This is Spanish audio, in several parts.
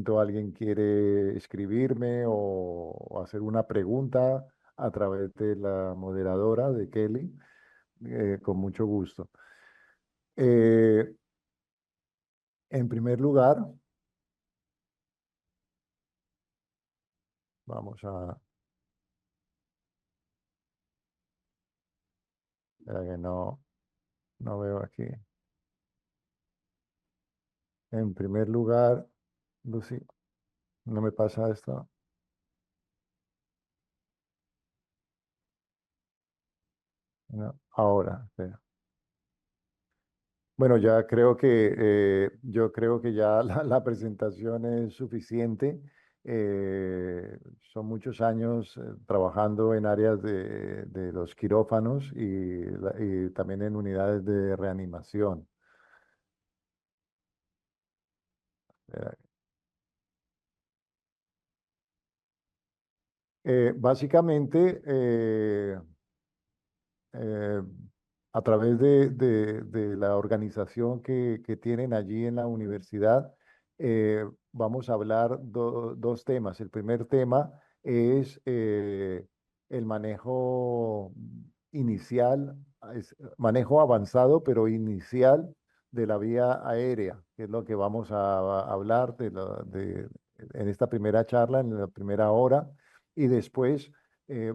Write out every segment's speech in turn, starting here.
momento alguien quiere escribirme o hacer una pregunta a través de la moderadora de Kelly, con mucho gusto. Eh, en primer lugar, vamos a... espera que no veo aquí. En primer lugar, Lucy, no me pasa esto. No, ahora, espera. Bueno, ya creo que yo creo que ya la presentación es suficiente. Son muchos años trabajando en áreas de los quirófanos y también en unidades de reanimación. Eh, Básicamente, eh, a través de la organización que tienen allí en la universidad, vamos a hablar dos temas. El primer tema es el manejo inicial, manejo avanzado, pero inicial de la vía aérea, que es lo que vamos a hablar en esta primera charla, en la primera hora, y después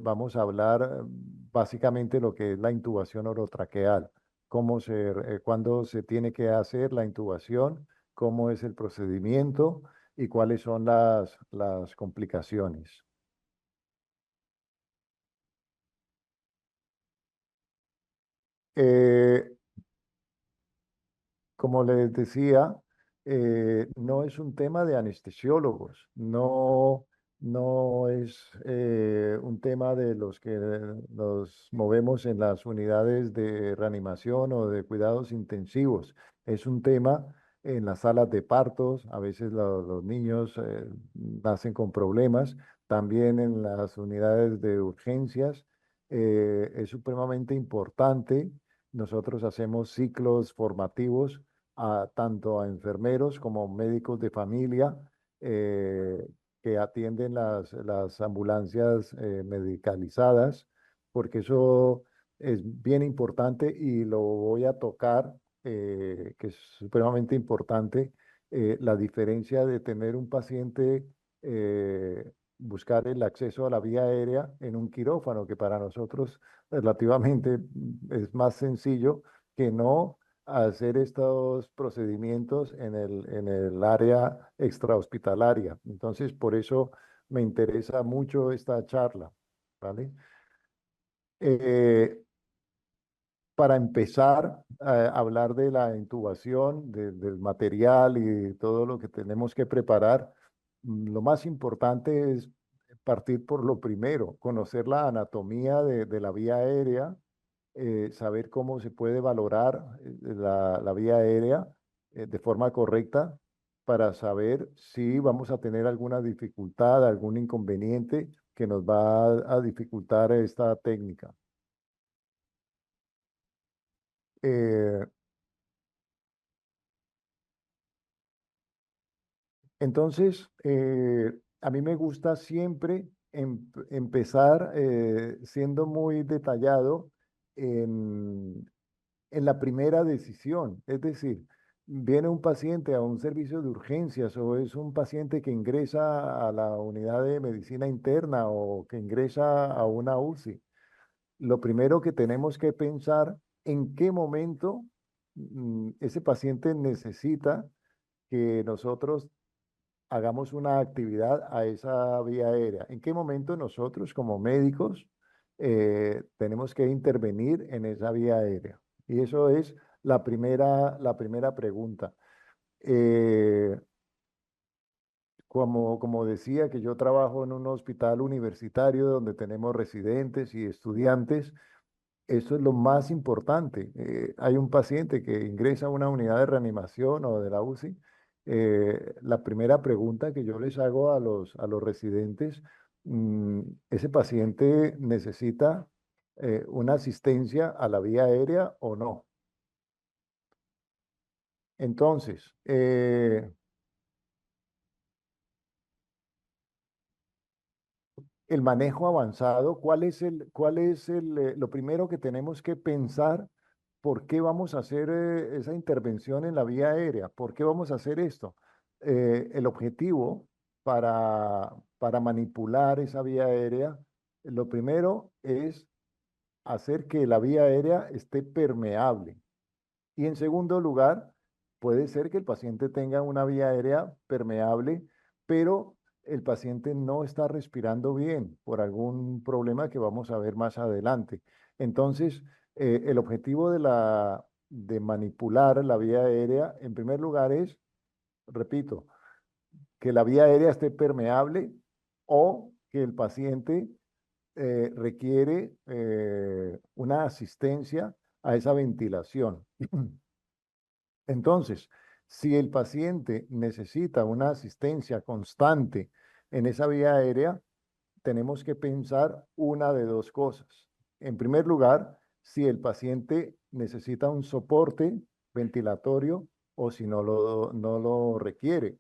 vamos a hablar básicamente lo que es la intubación orotraqueal, cuándo se tiene que hacer la intubación, cómo es el procedimiento y cuáles son las complicaciones. Eh, Como les decía, no es un tema de anestesiólogos, no es un tema de los que nos movemos en las unidades de reanimación o de cuidados intensivos. Es un tema en las salas de partos, a veces los niños nacen con problemas, también en las unidades de urgencias. Es supremamente importante. Nosotros hacemos ciclos formativos tanto a enfermeros como médicos de familia eh, que atienden las ambulancias medicalizadas, porque eso es bien importante y lo voy a tocar, que es supremamente importante, la diferencia de tener un paciente, buscar el acceso a la vía aérea en un quirófano, que para nosotros relativamente es más sencillo que no hacer estos procedimientos en el área extrahospitalaria. Entonces, por eso me interesa mucho esta charla, ¿vale? Eh, para empezar a hablar de la intubación, del material y todo lo que tenemos que preparar, lo más importante es partir por lo primero, conocer la anatomía de la vía aérea, saber cómo se puede valorar la vía aérea de forma correcta para saber si vamos a tener alguna dificultad, algún inconveniente que nos va a dificultar esta técnica. Eh, entonces, a mí me gusta siempre empezar siendo muy detallado en, en la primera decisión. Es decir, viene un paciente a un servicio de urgencias o es un paciente que ingresa a la unidad de medicina interna o que ingresa a una UCI. Lo primero que tenemos que pensar en qué momento ese paciente necesita que nosotros hagamos una actividad a esa vía aérea. ¿En qué momento nosotros como médicos tenemos que intervenir en esa vía aérea? Y eso es la primera pregunta. Eh, como decía, que yo trabajo en un hospital universitario donde tenemos residentes y estudiantes, eso es lo más importante. Hay un paciente que ingresa a una unidad de reanimación o de la UCI. La primera pregunta que yo les hago a los residentes, ¿ese paciente necesita una asistencia a la vía aérea o no? Entonces, el manejo avanzado, ¿cuál es lo primero que tenemos que pensar? ¿Por qué vamos a hacer esa intervención en la vía aérea? ¿Por qué vamos a hacer esto? El objetivo para manipular esa vía aérea, lo primero es hacer que la vía aérea esté permeable. Y en segundo lugar, puede ser que el paciente tenga una vía aérea permeable, pero el paciente no está respirando bien por algún problema que vamos a ver más adelante. Entonces, el objetivo de manipular la vía aérea, en primer lugar, es, repito, que la vía aérea esté permeable o que el paciente requiere una asistencia a esa ventilación. Entonces, si el paciente necesita una asistencia constante en esa vía aérea, tenemos que pensar una de dos cosas. En primer lugar, si el paciente necesita un soporte ventilatorio o si no lo requiere.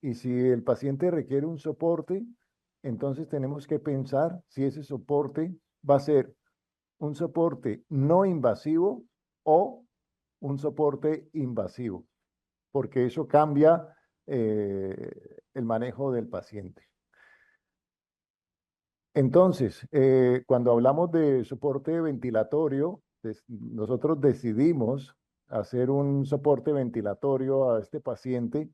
Y si el paciente requiere un soporte, entonces tenemos que pensar si ese soporte va a ser un soporte no invasivo o un soporte invasivo, porque eso cambia el manejo del paciente. Entonces, cuando hablamos de soporte ventilatorio, nosotros decidimos hacer un soporte ventilatorio a este paciente,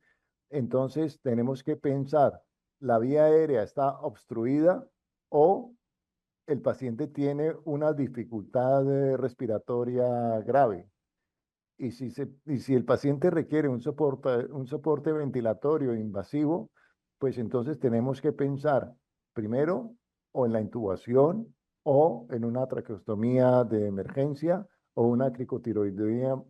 entonces tenemos que pensar, ¿la vía aérea está obstruida o el paciente tiene una dificultad respiratoria grave? Y si el paciente requiere un soporte ventilatorio invasivo, pues entonces tenemos que pensar primero o en la intubación o en una traqueostomía de emergencia o una cricotiroidomía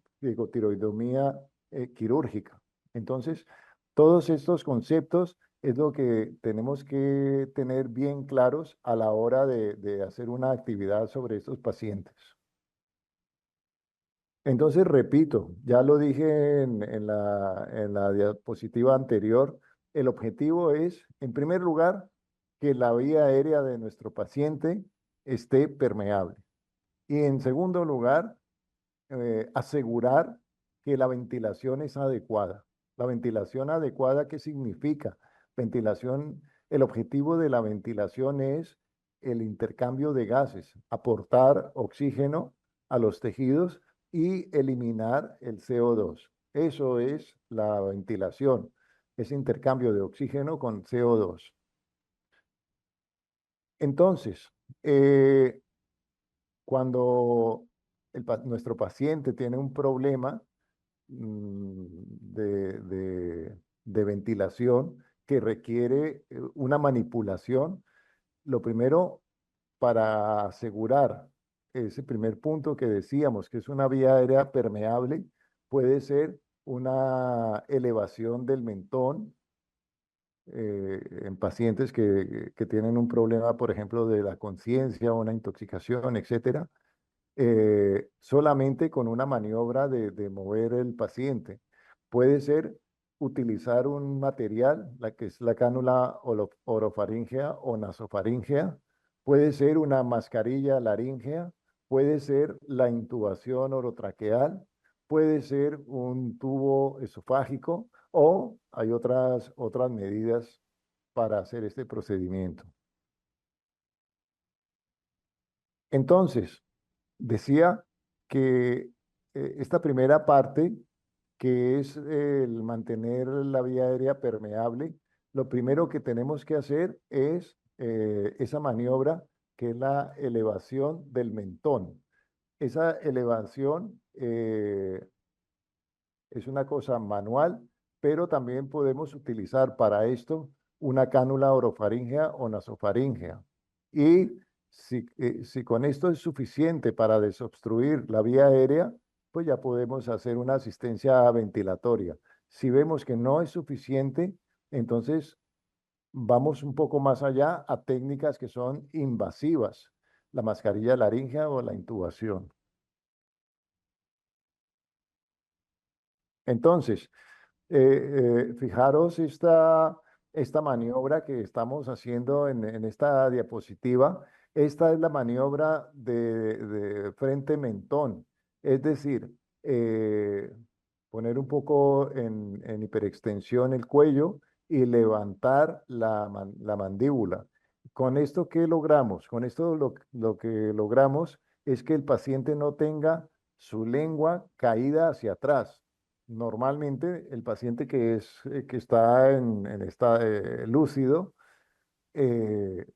quirúrgica. Entonces, todos estos conceptos es lo que tenemos que tener bien claros a la hora de hacer una actividad sobre estos pacientes. Entonces, repito, ya lo dije en la diapositiva anterior, el objetivo es, en primer lugar, que la vía aérea de nuestro paciente esté permeable. Y en segundo lugar, asegurar que la ventilación es adecuada. La ventilación adecuada, ¿qué significa? Ventilación, el objetivo de la ventilación es el intercambio de gases, aportar oxígeno a los tejidos y eliminar el CO2. Eso es la ventilación, ese intercambio de oxígeno con CO2. Entonces, cuando nuestro paciente tiene un problema, de ventilación que requiere una manipulación. Lo primero, para asegurar ese primer punto que decíamos, que es una vía aérea permeable, puede ser una elevación del mentón en pacientes que tienen un problema, por ejemplo, de la conciencia, una intoxicación, etcétera, solamente con una maniobra de mover el paciente. Puede ser utilizar un material, la que es la cánula orofaríngea o nasofaríngea, puede ser una mascarilla laríngea, puede ser la intubación orotraqueal, puede ser un tubo esofágico o hay otras medidas para hacer este procedimiento. Entonces, decía que esta primera parte, que es el mantener la vía aérea permeable, lo primero que tenemos que hacer es esa maniobra, que es la elevación del mentón. Esa elevación es una cosa manual, pero también podemos utilizar para esto una cánula orofaríngea o nasofaríngea. Y si con esto es suficiente para desobstruir la vía aérea, pues ya podemos hacer una asistencia ventilatoria. Si vemos que no es suficiente, entonces vamos un poco más allá a técnicas que son invasivas, la mascarilla laríngea o la intubación. Entonces, fijaros esta maniobra que estamos haciendo en esta diapositiva. Esta es la maniobra de frente-mentón, es decir, eh, poner un poco en hiperextensión el cuello y levantar la mandíbula. ¿Con esto qué logramos? Con esto lo que logramos es que el paciente no tenga su lengua caída hacia atrás. Normalmente el paciente que está en lúcido,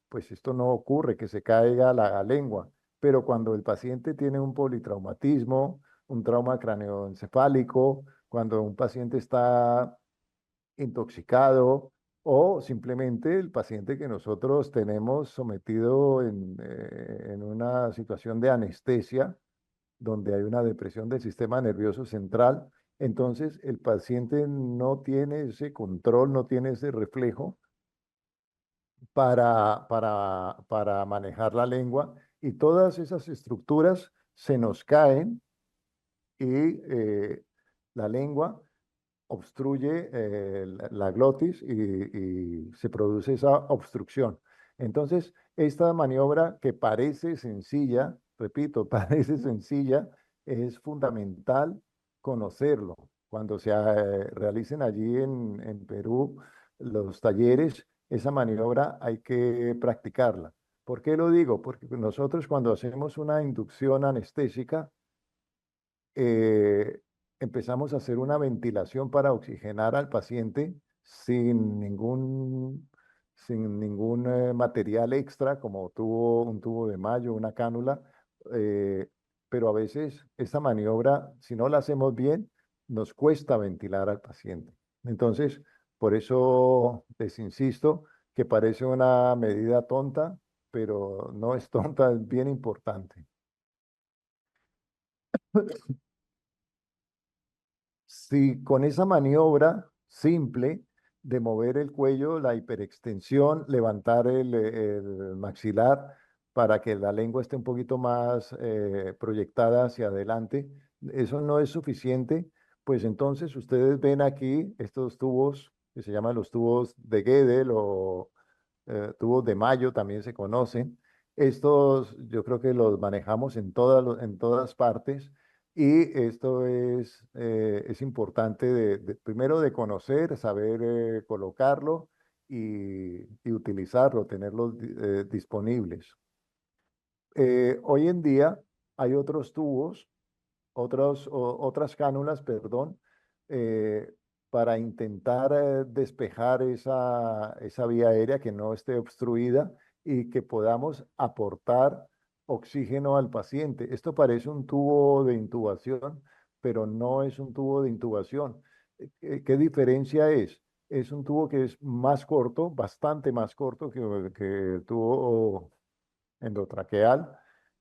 pues esto no ocurre, que se caiga la lengua, pero cuando el paciente tiene un politraumatismo, un trauma craneoencefálico, cuando un paciente está intoxicado o simplemente el paciente que nosotros tenemos sometido en una situación de anestesia, donde hay una depresión del sistema nervioso central, entonces el paciente no tiene ese control, no tiene ese reflejo para manejar la lengua y todas esas estructuras se nos caen y la lengua obstruye la glotis y se produce esa obstrucción. Entonces, esta maniobra que parece sencilla, repito, parece sencilla, es fundamental conocerlo. Cuando se realicen allí en Perú los talleres, esa maniobra hay que practicarla. ¿Por qué lo digo? Porque nosotros cuando hacemos una inducción anestésica, eh, empezamos a hacer una ventilación para oxigenar al paciente sin ningún material extra, como un tubo de mallo, una cánula, eh, pero a veces esta maniobra, si no la hacemos bien, nos cuesta ventilar al paciente. Entonces, por eso les insisto que parece una medida tonta, pero no es tonta, es bien importante. Si con esa maniobra simple de mover el cuello, la hiperextensión, levantar el maxilar para que la lengua esté un poquito más proyectada hacia adelante, eso no es suficiente, pues entonces ustedes ven aquí estos tubos que se llaman los tubos de Gödel o tubos de Mayo también se conocen. Estos yo creo que los manejamos en todas partes y esto es importante primero de conocer, saber colocarlo y utilizarlo, tenerlos disponibles. Hoy en día hay otros tubos, otras cánulas, perdón, eh, para intentar despejar esa vía aérea que no esté obstruida y que podamos aportar oxígeno al paciente. Esto parece un tubo de intubación, pero no es un tubo de intubación. ¿Qué diferencia es? Es un tubo que es más corto, bastante más corto que el tubo endotraqueal.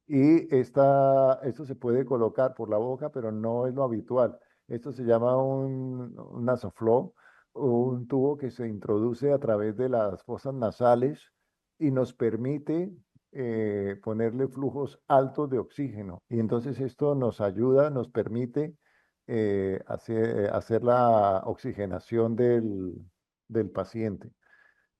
Y esto se puede colocar por la boca, pero no es lo habitual. Esto se llama un nasoflow, un tubo que se introduce a través de las fosas nasales y nos permite ponerle flujos altos de oxígeno. Y entonces esto nos ayuda, nos permite hacer la oxigenación del paciente.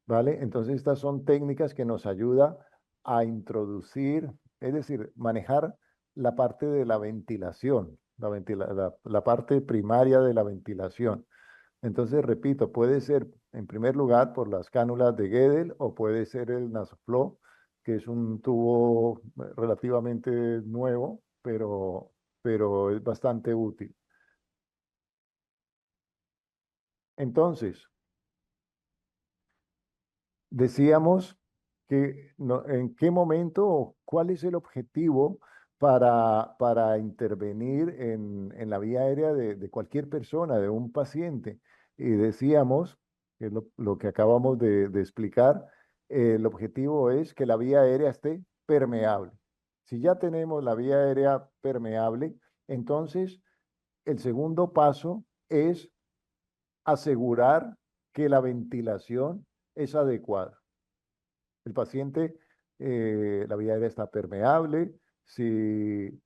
¿Vale? Entonces estas son técnicas que nos ayudan a introducir, es decir, manejar la parte de la ventilación, la parte primaria de la ventilación. Entonces, repito, puede ser en primer lugar por las cánulas de Gödel o puede ser el NasoFlow, que es un tubo relativamente nuevo, pero es bastante útil. Entonces, decíamos que en qué momento o cuál es el objetivo para intervenir en la vía aérea de cualquier persona, de un paciente. Y decíamos, que es lo que acabamos de explicar, el objetivo es que la vía aérea esté permeable. Si ya tenemos la vía aérea permeable, entonces el segundo paso es asegurar que la ventilación es adecuada. El paciente, la vía aérea está permeable. Si,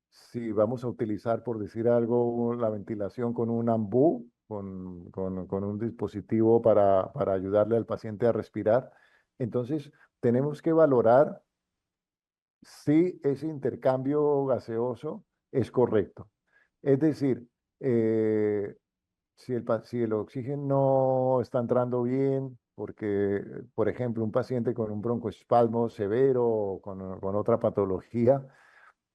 si vamos a utilizar, por decir algo, la ventilación con un ambú, con un dispositivo para ayudarle al paciente a respirar. Entonces, tenemos que valorar si ese intercambio gaseoso es correcto. Es decir, eh, si el oxígeno no está entrando bien, porque, por ejemplo, un paciente con un broncoespasmo severo o con otra patología,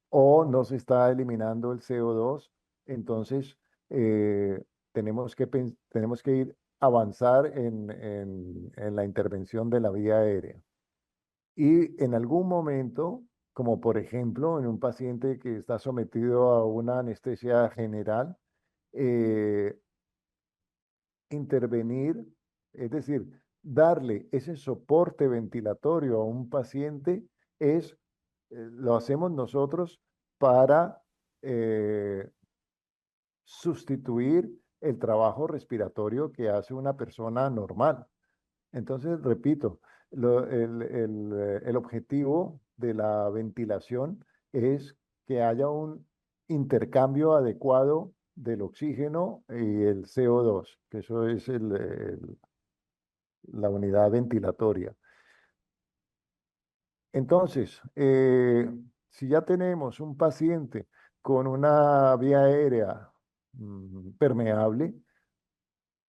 o no se está eliminando el CO2, entonces eh, tenemos que ir avanzar en la intervención de la vía aérea. Y en algún momento, como por ejemplo en un paciente que está sometido a una anestesia general, eh, intervenir, es decir, darle ese soporte ventilatorio a un paciente es, lo hacemos nosotros para sustituir el trabajo respiratorio que hace una persona normal. Entonces, repito, el objetivo de la ventilación es que haya un intercambio adecuado del oxígeno y el CO2, que eso es la unidad ventilatoria. Entonces, si ya tenemos un paciente con una vía aérea permeable,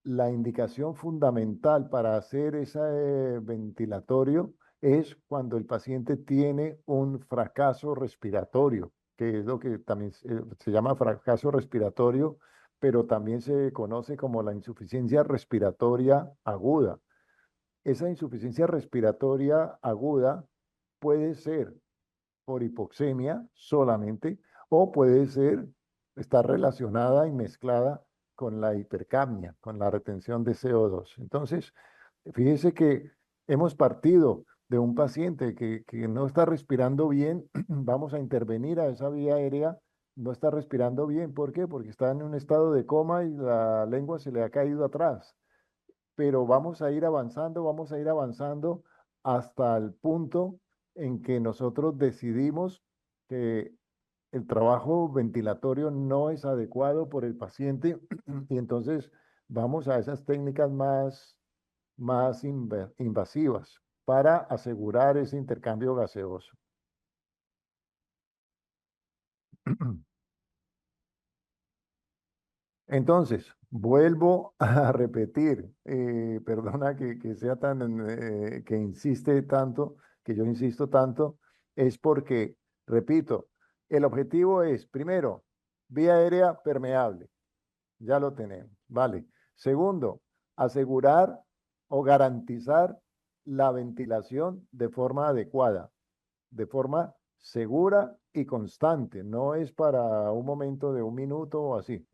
la indicación fundamental para hacer ese ventilatorio es cuando el paciente tiene un fracaso respiratorio, que es lo que también se llama fracaso respiratorio, pero también se conoce como la insuficiencia respiratoria aguda. Esa insuficiencia respiratoria aguda puede ser por hipoxemia solamente, o puede ser, estar relacionada y mezclada con la hipercapnia, con la retención de CO2. Entonces, fíjese que hemos partido de un paciente que no está respirando bien, vamos a intervenir a esa vía aérea, no está respirando bien. ¿Por qué? Porque está en un estado de coma y la lengua se le ha caído atrás. Pero vamos a ir avanzando hasta el punto en que nosotros decidimos que el trabajo ventilatorio no es adecuado por el paciente y entonces vamos a esas técnicas más invasivas para asegurar ese intercambio gaseoso. Entonces, vuelvo a repetir, perdona que sea que insiste tanto, que yo insisto tanto, es porque, repito, el objetivo es, primero, vía aérea permeable, ya lo tenemos, ¿vale? Segundo, asegurar o garantizar la ventilación de forma adecuada, de forma segura y constante. No es para un momento de un minuto o así.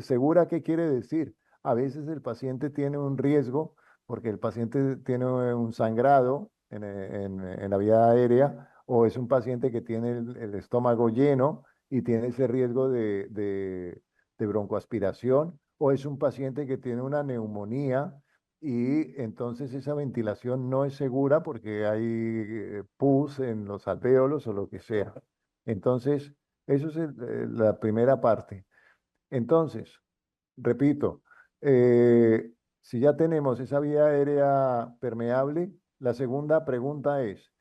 ¿Segura qué quiere decir? A veces el paciente tiene un riesgo porque el paciente tiene un sangrado en la vía aérea, o es un paciente que tiene el estómago lleno y tiene ese riesgo de broncoaspiración, o es un paciente que tiene una neumonía y entonces esa ventilación no es segura porque hay pus en los alvéolos o lo que sea. Entonces, eso es la primera parte. Entonces, repito, si ya tenemos esa vía aérea permeable, la segunda pregunta es,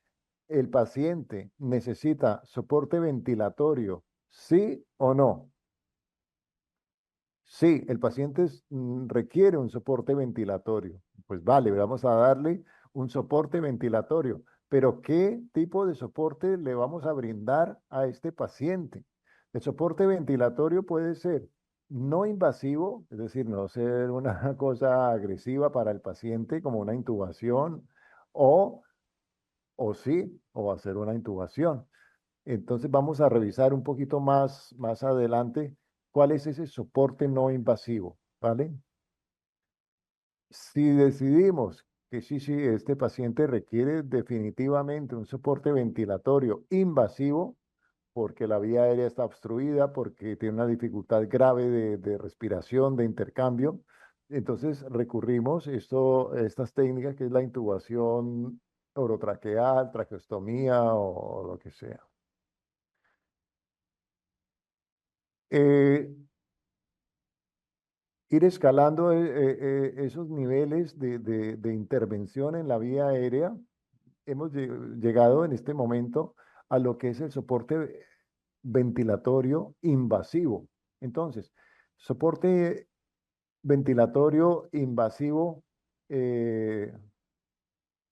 ¿el paciente necesita soporte ventilatorio, sí o no? Sí, el paciente requiere un soporte ventilatorio. Pues vale, vamos a darle un soporte ventilatorio. Pero ¿qué tipo de soporte le vamos a brindar a este paciente? El soporte ventilatorio puede ser no invasivo, es decir, no ser una cosa agresiva para el paciente como una intubación, o, o sí, o hacer una intubación. Entonces vamos a revisar un poquito más adelante cuál es ese soporte no invasivo, ¿vale? Si decidimos que sí, este paciente requiere definitivamente un soporte ventilatorio invasivo, porque la vía aérea está obstruida, porque tiene una dificultad grave de respiración, de intercambio, entonces recurrimos estas técnicas que es la intubación orotraqueal, traqueostomía o lo que sea. Eh, ir escalando esos niveles de intervención en la vía aérea. Hemos llegado en este momento a lo que es el soporte ventilatorio invasivo. Entonces, soporte ventilatorio invasivo, eh,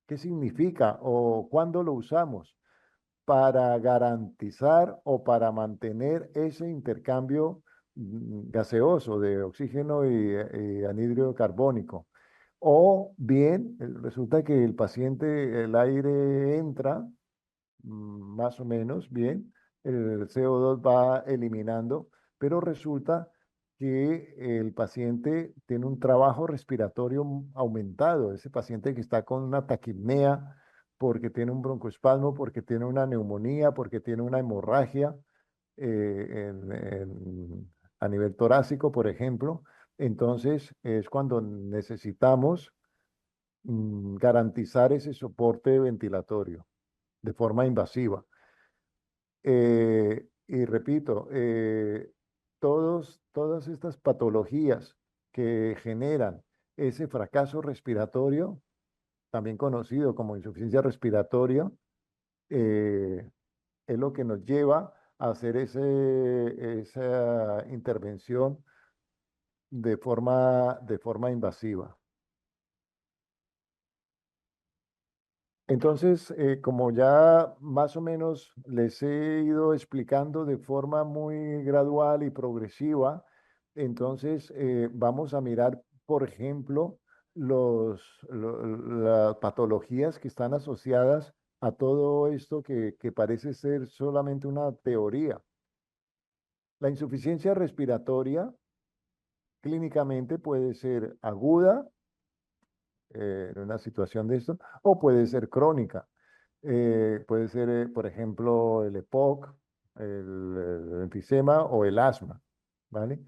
¿qué significa o cuándo lo usamos? Para garantizar o para mantener ese intercambio gaseoso de oxígeno y anhídrido carbónico. O bien, resulta que el paciente, el aire entra más o menos bien, el CO2 va eliminando, pero resulta que el paciente tiene un trabajo respiratorio aumentado, ese paciente que está con una taquipnea, porque tiene un broncoespasmo, porque tiene una neumonía, porque tiene una hemorragia a nivel torácico, por ejemplo. Entonces es cuando necesitamos garantizar ese soporte ventilatorio de forma invasiva. Y repito, todas estas patologías que generan ese fracaso respiratorio, también conocido como insuficiencia respiratoria, eh, es lo que nos lleva a hacer esa intervención de forma invasiva. Entonces, como ya más o menos les he ido explicando de forma muy gradual y progresiva, entonces vamos a mirar, por ejemplo, las patologías que están asociadas a todo esto que parece ser solamente una teoría. La insuficiencia respiratoria clínicamente puede ser aguda en una situación de esto, o puede ser crónica. Puede ser, por ejemplo, el EPOC, el enfisema o el asma, ¿vale?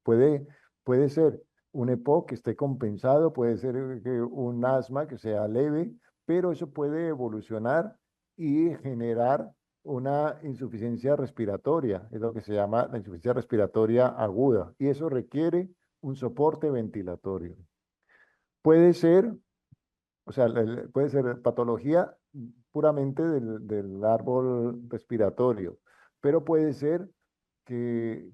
Puede ser un EPOC que esté compensado, puede ser que un asma que sea leve, pero eso puede evolucionar y generar una insuficiencia respiratoria, es lo que se llama la insuficiencia respiratoria aguda, y eso requiere un soporte ventilatorio. Puede ser, o sea, puede ser patología puramente del árbol respiratorio, pero puede ser que,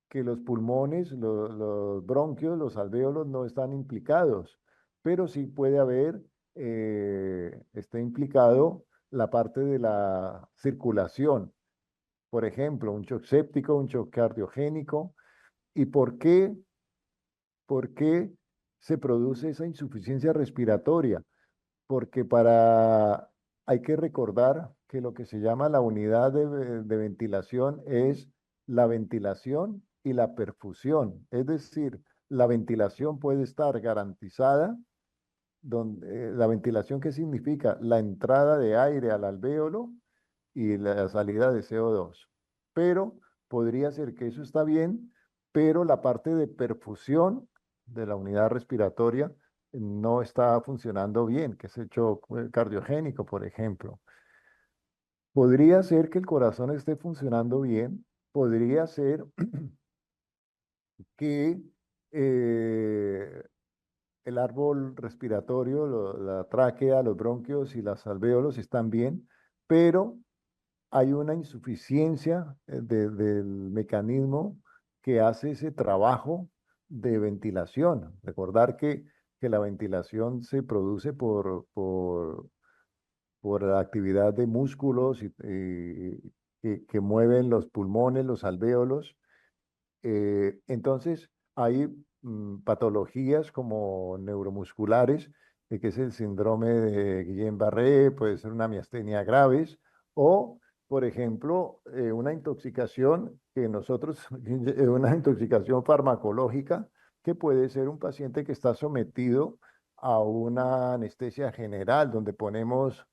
que los pulmones, los bronquios, los alvéolos no están implicados, pero sí puede haber, está implicado la parte de la circulación, por ejemplo, un shock séptico, un shock cardiogénico. ¿Y por qué se produce esa insuficiencia respiratoria? Porque hay que recordar que lo que se llama la unidad de ventilación es la ventilación y la perfusión. Es decir, la ventilación puede estar garantizada, la ventilación, ¿qué significa? La entrada de aire al alvéolo y la salida de CO2. Pero podría ser que eso está bien, pero la parte de perfusión de la unidad respiratoria no está funcionando bien, que es el shock cardiogénico, por ejemplo. Podría ser que el corazón esté funcionando bien, podría ser que eh, el árbol respiratorio, la tráquea, los bronquios y los alvéolos están bien, pero hay una insuficiencia del mecanismo que hace ese trabajo de ventilación. Recordar que la ventilación se produce por la actividad de músculos que mueven los pulmones, los alvéolos. Entonces, hay patologías como neuromusculares, que es el síndrome de Guillain-Barré, puede ser una miastenia graves, o, por ejemplo, una intoxicación que nosotros, una intoxicación farmacológica, que puede ser un paciente que está sometido a una anestesia general, donde ponemos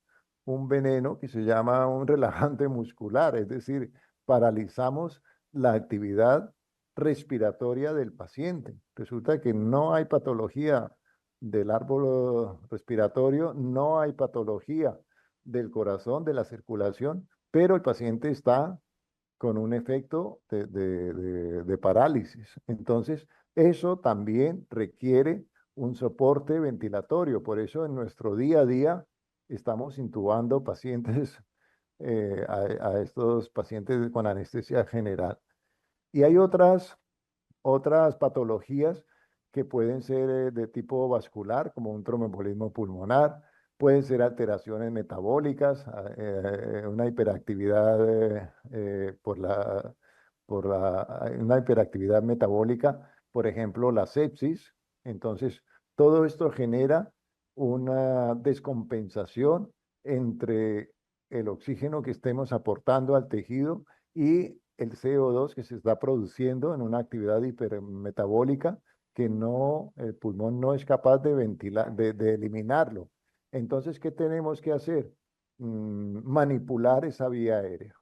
un veneno que se llama un relajante muscular, es decir, paralizamos la actividad respiratoria del paciente. Resulta que no hay patología del árbol respiratorio, no hay patología del corazón, de la circulación, pero el paciente está con un efecto de parálisis. Entonces, Eso también requiere un soporte ventilatorio. Por eso en nuestro día a día estamos intubando pacientes, a estos pacientes con anestesia general. Y hay otras patologías que pueden ser de tipo vascular, como un tromboembolismo pulmonar, pueden ser alteraciones metabólicas, una hiperactividad una hiperactividad metabólica, por ejemplo, la sepsis. Entonces, todo esto genera una descompensación entre el oxígeno que estemos aportando al tejido y el CO2 que se está produciendo en una actividad hipermetabólica que no, el pulmón no es capaz de ventilar, de eliminarlo. Entonces, ¿qué tenemos que hacer? Manipular esa vía aérea.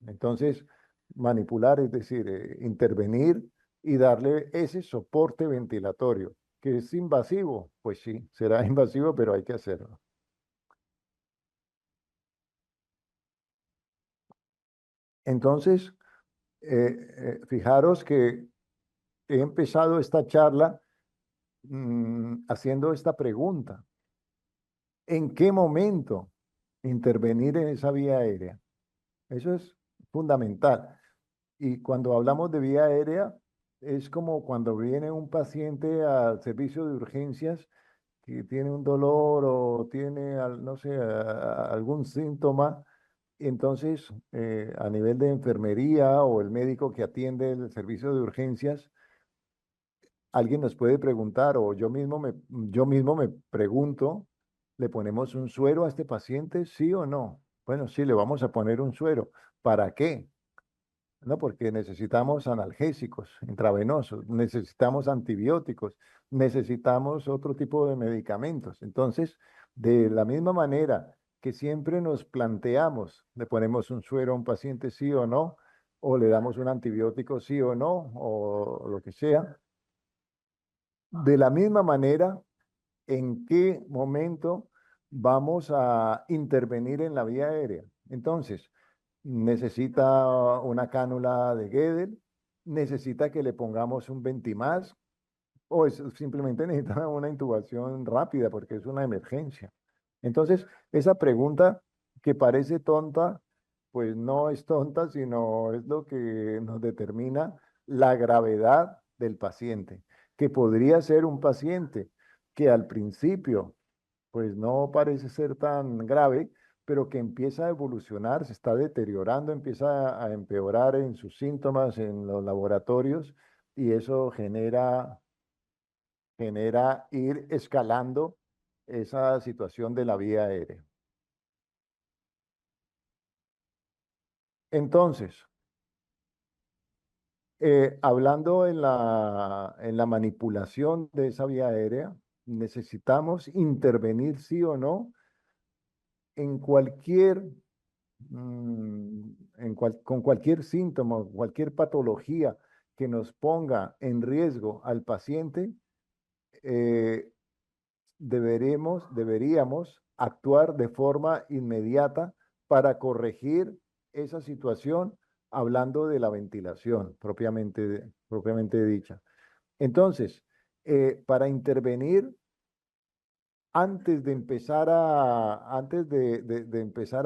Entonces, manipular, es decir, intervenir y darle ese soporte ventilatorio, que es invasivo. Pues sí, será invasivo, pero hay que hacerlo. Entonces, fijaros que he empezado esta charla haciendo esta pregunta. ¿En qué momento intervenir en esa vía aérea? Eso es fundamental. Y cuando hablamos de vía aérea, es como cuando viene un paciente al servicio de urgencias que tiene un dolor o tiene, no sé, algún síntoma. Entonces, a nivel de enfermería o el médico que atiende el servicio de urgencias, alguien nos puede preguntar, o yo mismo me pregunto, ¿le ponemos un suero a este paciente, sí o no? Bueno, sí, le vamos a poner un suero. ¿Para qué? No, porque necesitamos analgésicos intravenosos, necesitamos antibióticos, necesitamos otro tipo de medicamentos. Entonces, de la misma manera que siempre nos planteamos, le ponemos un suero a un paciente, sí o no, o le damos un antibiótico, sí o no, o lo que sea. De la misma manera, ¿en qué momento vamos a intervenir en la vía aérea? Entonces, necesita una cánula de Guedel, necesita que le pongamos un Ventimás o simplemente necesita una intubación rápida porque es una emergencia. Entonces, esa pregunta que parece tonta, pues no es tonta, sino es lo que nos determina la gravedad del paciente, que podría ser un paciente que al principio pues no parece ser tan grave, pero que empieza a evolucionar, se está deteriorando, empieza a empeorar en sus síntomas en los laboratorios y eso genera ir escalando esa situación de la vía aérea. Entonces, hablando en la manipulación de esa vía aérea, necesitamos intervenir sí o no en cualquier, con cualquier síntoma, cualquier patología que nos ponga en riesgo al paciente. eh, deberíamos actuar de forma inmediata para corregir esa situación, hablando de la ventilación propiamente dicha. Entonces, para intervenir antes de empezar a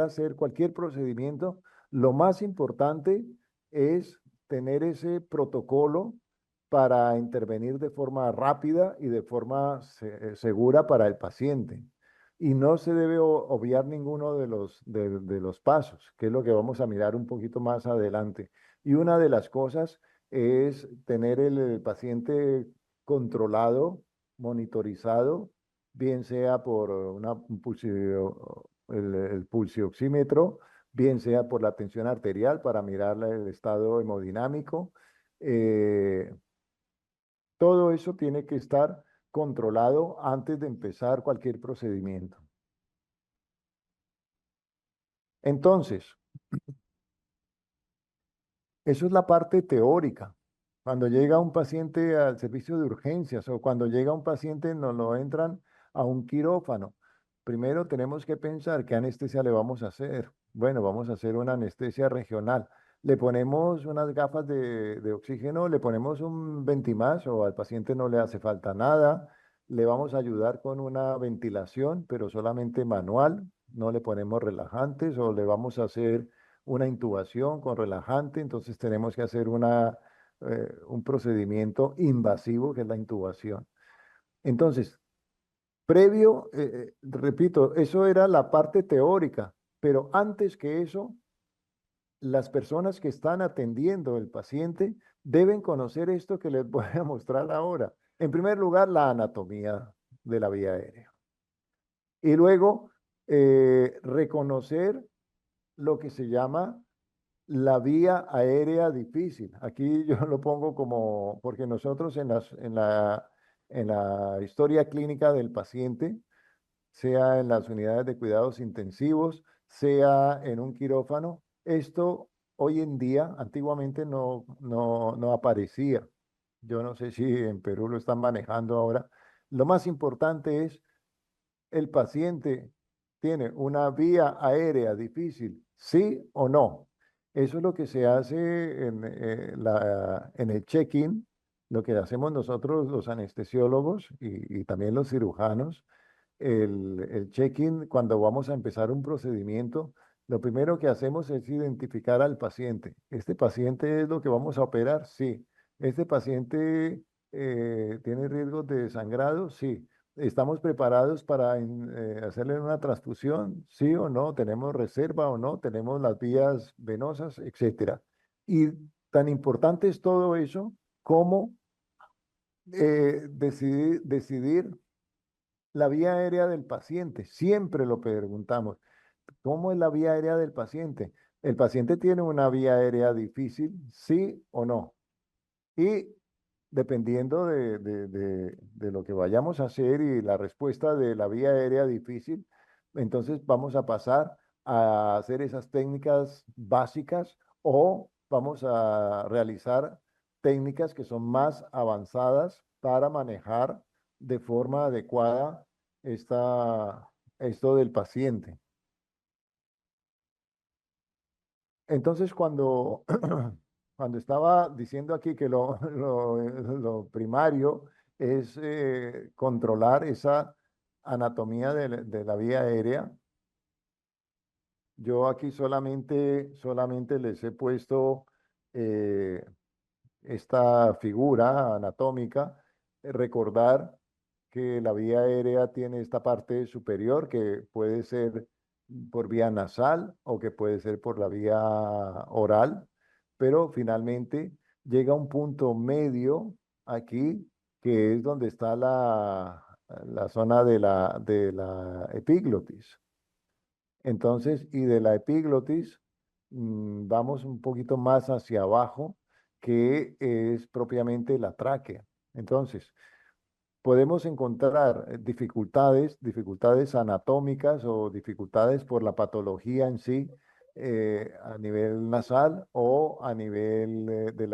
hacer cualquier procedimiento, lo más importante es tener ese protocolo para intervenir de forma rápida y de forma segura para el paciente. Y no se debe obviar ninguno de los pasos, que es lo que vamos a mirar un poquito más adelante. Y una de las cosas es tener el paciente controlado, monitorizado, bien sea por el pulsioxímetro, bien sea por la tensión arterial para mirar el estado hemodinámico. eh, Todo eso tiene que estar controlado antes de empezar cualquier procedimiento. Entonces, eso es la parte teórica. Cuando llega un paciente al servicio de urgencias o cuando llega un paciente nos lo entran a un quirófano. Primero tenemos que pensar qué anestesia le vamos a hacer. Bueno, vamos a hacer una anestesia regional. le ponemos unas gafas de oxígeno, le ponemos un ventimás o al paciente no le hace falta nada, le vamos a ayudar con una ventilación, pero solamente manual, no le ponemos relajantes o le vamos a hacer una intubación con relajante, entonces tenemos que hacer un procedimiento invasivo que es la intubación. Entonces, repito, eso era la parte teórica, pero antes que eso, las personas que están atendiendo el paciente deben conocer esto que les voy a mostrar ahora. En primer lugar, la anatomía de la vía aérea. Y luego, reconocer lo que se llama la vía aérea difícil. Aquí yo lo pongo como, porque nosotros en la historia clínica del paciente, sea en las unidades de cuidados intensivos, sea en un quirófano. Esto hoy en día, antiguamente no aparecía. Yo no sé si en Perú lo están manejando ahora. Lo más importante es el paciente tiene una vía aérea difícil, sí o no. Eso es lo que se hace en el check-in, lo que hacemos nosotros los anestesiólogos y también los cirujanos. El check-in, cuando vamos a empezar un procedimiento, lo primero que hacemos es identificar al paciente. ¿Este paciente es lo que vamos a operar? Sí. ¿Este paciente tiene riesgos de sangrado? Sí. ¿Estamos preparados para hacerle una transfusión? ¿Sí o no? ¿Tenemos reserva o no? ¿Tenemos las vías venosas, etcétera? Y tan importante es todo eso como decidir la vía aérea del paciente. Siempre lo preguntamos. ¿Cómo es la vía aérea del paciente? ¿El paciente tiene una vía aérea difícil? ¿Sí o no? Y dependiendo de lo que vayamos a hacer y la respuesta de la vía aérea difícil, entonces vamos a pasar a hacer esas técnicas básicas o vamos a realizar técnicas que son más avanzadas para manejar de forma adecuada esto del paciente. Entonces, cuando estaba diciendo aquí que lo primario es controlar esa anatomía de la vía aérea, yo aquí solamente les he puesto eh, esta figura anatómica, recordar que la vía aérea tiene esta parte superior que puede ser por vía nasal o que puede ser por la vía oral, pero finalmente llega un punto medio aquí, que es donde está la zona de la epiglotis. Entonces, y de la epiglotis, vamos un poquito más hacia abajo, que es propiamente la tráquea. Entonces, podemos encontrar dificultades anatómicas o dificultades por la patología en sí, a nivel nasal o a nivel de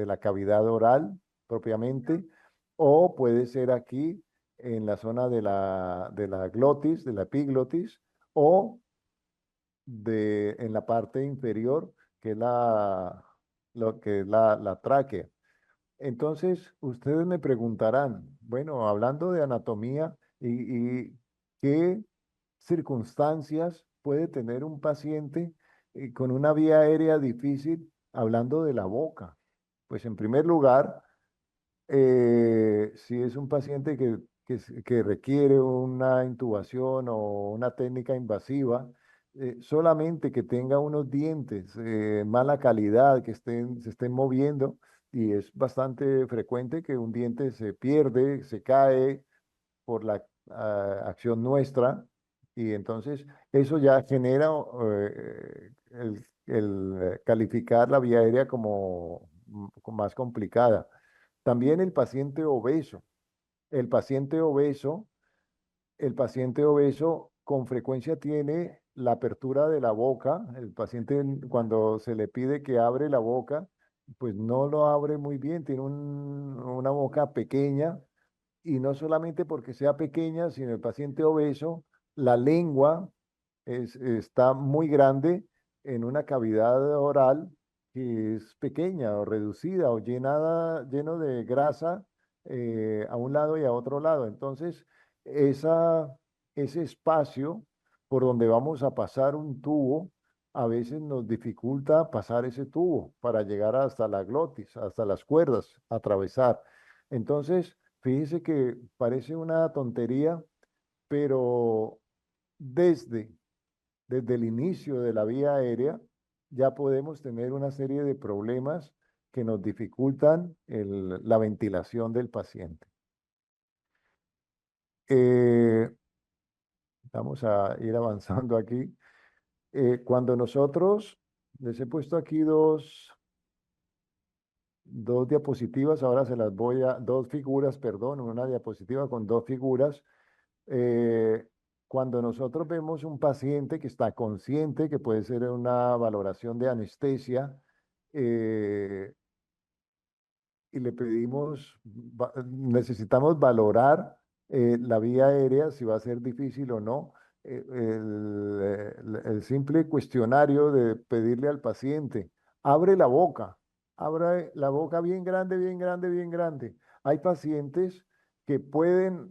la cavidad oral propiamente, o puede ser aquí en la zona de la glotis, de la epiglotis, o en la parte inferior, que es lo que es la tráquea. Entonces, ustedes me preguntarán, bueno, hablando de anatomía y qué circunstancias puede tener un paciente con una vía aérea difícil, hablando de la boca. Pues en primer lugar, si es un paciente que requiere una intubación o una técnica invasiva, solamente que tenga unos dientes mala calidad, se estén moviendo, y es bastante frecuente que un diente se pierde, se cae por la acción nuestra, y entonces eso ya genera calificar la vía aérea como más complicada. También el paciente obeso. El paciente obeso, el paciente obeso con frecuencia tiene la apertura de la boca. El paciente cuando se le pide que abre la boca, pues no lo abre muy bien. Tiene una boca pequeña, y no solamente porque sea pequeña, sino el paciente obeso, la lengua está muy grande en una cavidad oral que es pequeña o reducida o lleno de grasa a un lado y a otro lado. Entonces, esa, ese espacio por donde vamos a pasar un tubo, a veces nos dificulta pasar ese tubo para llegar hasta la glotis, hasta las cuerdas, atravesar. Entonces, fíjese que parece una tontería, pero desde desde el inicio de la vía aérea, ya podemos tener una serie de problemas que nos dificultan la ventilación del paciente. Eh, Vamos a ir avanzando aquí. Cuando nosotros, les he puesto aquí dos diapositivas, ahora se las voy a, dos figuras, perdón, una diapositiva con dos figuras. Eh, Cuando nosotros vemos un paciente que está consciente, que puede ser una valoración de anestesia, eh, y le pedimos, necesitamos valorar la vía aérea, si va a ser difícil o no. El simple cuestionario de pedirle al paciente, abre la boca bien grande, bien grande, bien grande. Hay pacientes que pueden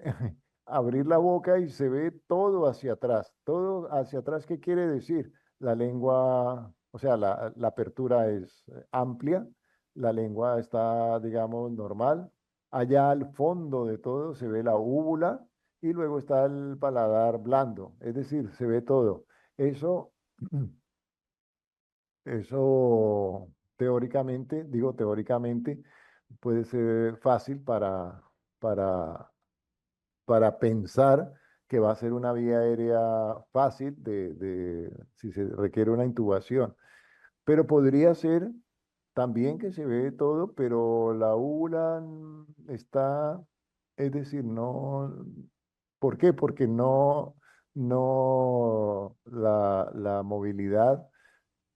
abrir la boca y se ve todo hacia atrás. Todo hacia atrás, ¿qué quiere decir? La lengua, o sea, la apertura es amplia, la lengua está, digamos, normal. Allá al fondo de todo se ve la úvula y luego está el paladar blando, es decir, se ve todo. Eso, eso teóricamente, digo teóricamente, puede ser fácil para, para pensar que va a ser una vía aérea fácil si se requiere una intubación. Pero podría ser también que se ve todo, pero la úvula está, es decir, no, ¿por qué? Porque no, la movilidad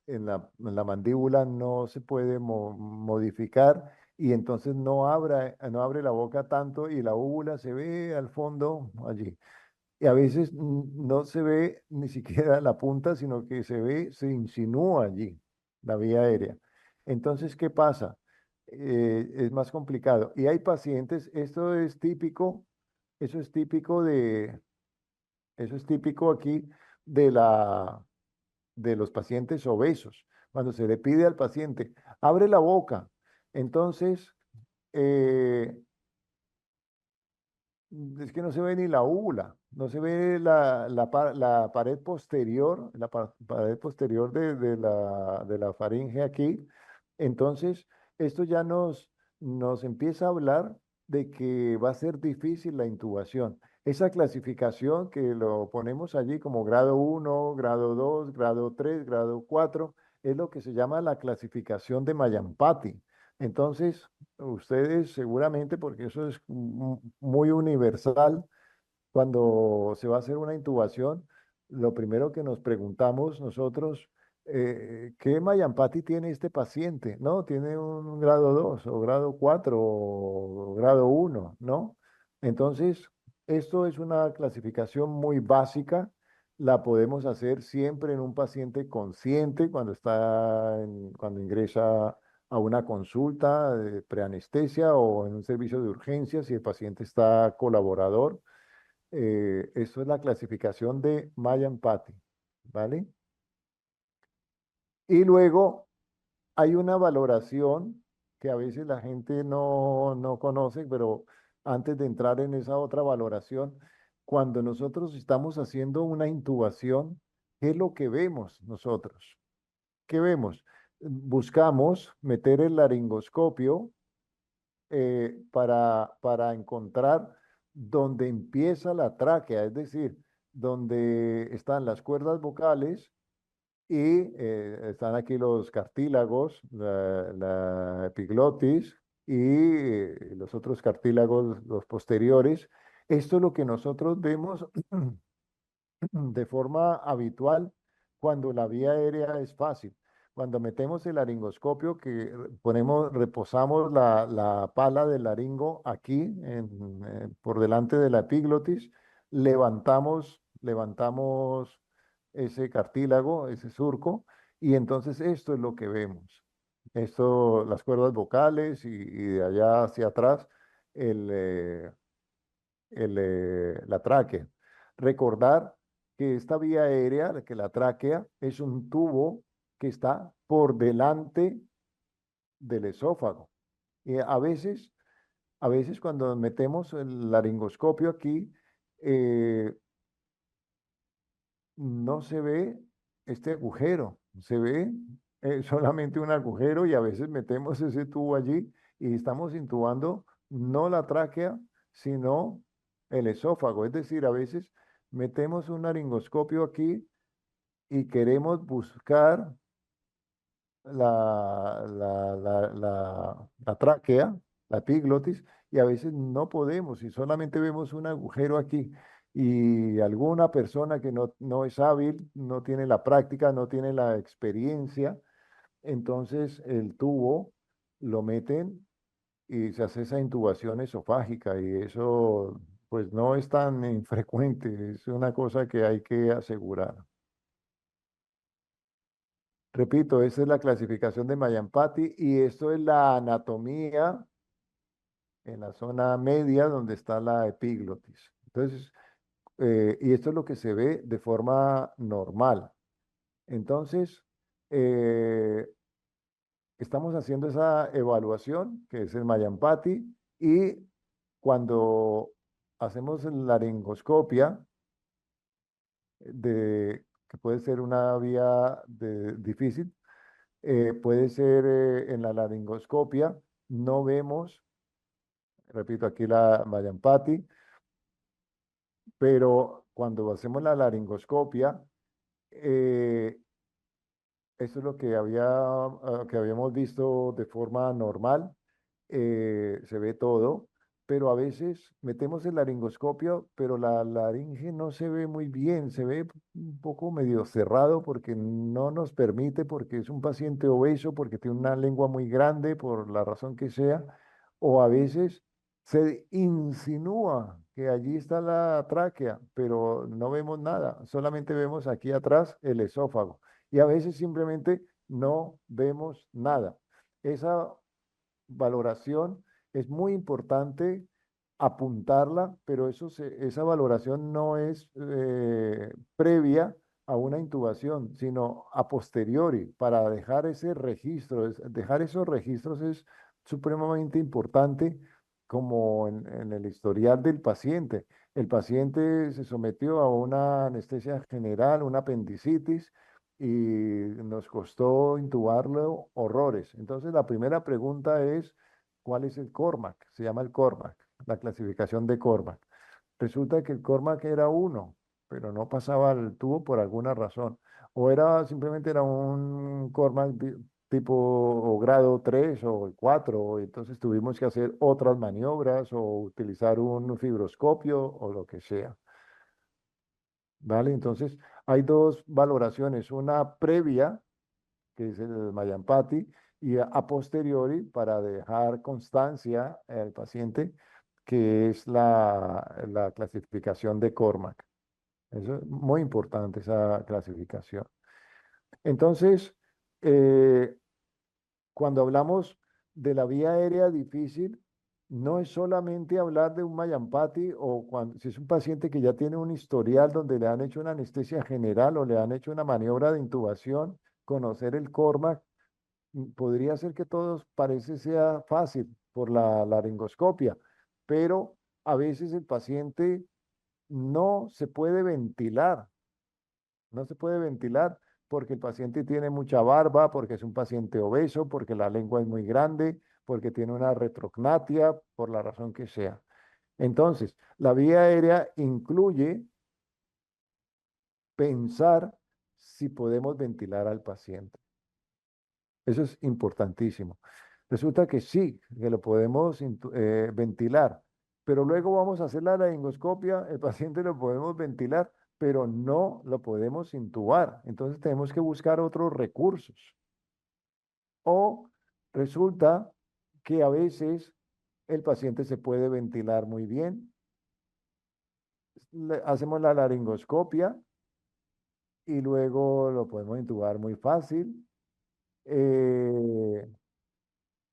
en la mandíbula no se puede modificar y entonces no abre la boca tanto y la úvula se ve al fondo allí. Y a veces no se ve ni siquiera la punta, sino que se ve, se insinúa allí la vía aérea. Entonces, ¿qué pasa? Es más complicado. Y hay pacientes, eso es típico eso es típico aquí de de los pacientes obesos. Cuando se le pide al paciente, abre la boca. Entonces, eh, es que no se ve ni la úvula, no se ve la pared posterior, pared posterior de la faringe aquí. Entonces, esto ya nos empieza a hablar de que va a ser difícil la intubación. Esa clasificación que lo ponemos allí como grado 1, grado 2, grado 3, grado 4, es lo que se llama la clasificación de Mallampati. Entonces, ustedes seguramente, porque eso es muy universal, cuando se va a hacer una intubación, lo primero que nos preguntamos nosotros, ¿qué Mallampati tiene este paciente? ¿No? Tiene un grado 2 o grado 4 o grado 1, ¿no? Entonces, esto es una clasificación muy básica, la podemos hacer siempre en un paciente consciente cuando ingresa a una consulta de preanestesia o en un servicio de urgencia si el paciente está colaborador. Eso es la clasificación de Mayan-Patty, ¿vale? Y luego hay una valoración que a veces la gente no conoce, pero antes de entrar en esa otra valoración, cuando nosotros estamos haciendo una intubación, ¿qué es lo que vemos nosotros? ¿Qué vemos? Buscamos meter el laringoscopio para encontrar dónde empieza la tráquea, es decir, donde están las cuerdas vocales y están aquí los cartílagos, la epiglotis y los otros cartílagos, los posteriores. Esto es lo que nosotros vemos de forma habitual cuando la vía aérea es fácil. Cuando metemos el laringoscopio, reposamos la pala del laringo aquí, por delante de la epiglotis, levantamos ese cartílago, ese surco, Y entonces esto es lo que vemos. Esto, las cuerdas vocales y de allá hacia atrás, el, eh, la tráquea. Recordar que esta vía aérea, que la tráquea, es un tubo que está por delante del esófago. Y a veces cuando metemos el laringoscopio aquí, eh, no se ve este agujero, se ve solamente un agujero y a veces metemos ese tubo allí y estamos intubando no la tráquea, sino el esófago. Es decir, a veces metemos un laringoscopio aquí y queremos buscar la tráquea, la epiglotis, y a veces no podemos y solamente vemos un agujero aquí. Y alguna persona que no es hábil, no tiene la práctica, no tiene la experiencia, entonces el tubo lo meten y se hace esa intubación esofágica y eso pues no es tan infrecuente, es una cosa que hay que asegurar. Repito, esa es la clasificación de Mayampati y esto es la anatomía en la zona media donde está la epiglotis. Entonces, y esto es lo que se ve de forma normal. Entonces, eh, estamos haciendo esa evaluación, que es el Mayampati, y cuando hacemos la laringoscopia, que puede ser una vía difícil, puede ser en la laringoscopia, no vemos, repito aquí la Mayampati, pero cuando hacemos la laringoscopia, eh, eso es lo que que habíamos visto de forma normal, se ve todo, pero a veces metemos el laringoscopio, pero la laringe no se ve muy bien, se ve un poco medio cerrado porque no nos permite, porque es un paciente obeso, porque tiene una lengua muy grande, por la razón que sea, o a veces se insinúa que allí está la tráquea, pero no vemos nada, solamente vemos aquí atrás el esófago y a veces simplemente no vemos nada. Esa valoración es muy importante apuntarla, pero esa valoración no es previa a una intubación, sino a posteriori, para dejar ese registro. Dejar esos registros es supremamente importante como en el historial del paciente. El paciente se sometió a una anestesia general, una apendicitis, y nos costó intubarlo horrores. Entonces, la primera pregunta es, ¿cuál es el Cormac? Se llama el Cormac, la clasificación de Cormac. Resulta que el Cormac era uno, pero no pasaba el tubo por alguna razón. O simplemente era un Cormac tipo o grado 3 o 4, entonces tuvimos que hacer otras maniobras o utilizar un fibroscopio o lo que sea. ¿Vale? Entonces, hay dos valoraciones, una previa, que es el Mayampati, y a posteriori para dejar constancia al paciente, que es la clasificación de Cormac. Eso es muy importante, esa clasificación. Entonces, eh, cuando hablamos de la vía aérea difícil, no es solamente hablar de un Mayampati o cuando, si es un paciente que ya tiene un historial donde le han hecho una anestesia general o le han hecho una maniobra de intubación, conocer el Cormac, podría ser que todos parece sea fácil por la laringoscopia, pero a veces el paciente no se puede ventilar, no se puede ventilar porque el paciente tiene mucha barba, porque es un paciente obeso, porque la lengua es muy grande, porque tiene una retrognatia, por la razón que sea. Entonces, la vía aérea incluye pensar si podemos ventilar al paciente. Eso es importantísimo. Resulta que sí, que lo podemos ventilar, pero luego vamos a hacer la laringoscopia, el paciente lo podemos ventilar, pero no lo podemos intubar. Entonces tenemos que buscar otros recursos. O resulta que a veces el paciente se puede ventilar muy bien, hacemos la laringoscopia y luego lo podemos intubar muy fácil. Eh,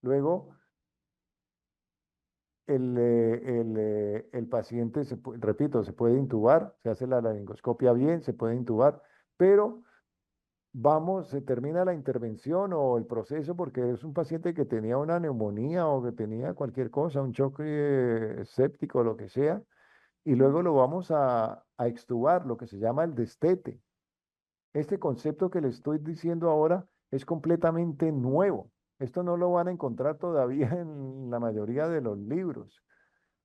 luego el paciente, repito, se puede intubar, se hace la laringoscopia bien, se puede intubar, pero se termina la intervención o el proceso porque es un paciente que tenía una neumonía o que tenía cualquier cosa, un choque séptico, lo que sea, y luego lo vamos a extubar, lo que se llama el destete. Este concepto que le estoy diciendo ahora es completamente nuevo. Esto no lo van a encontrar todavía en la mayoría de los libros.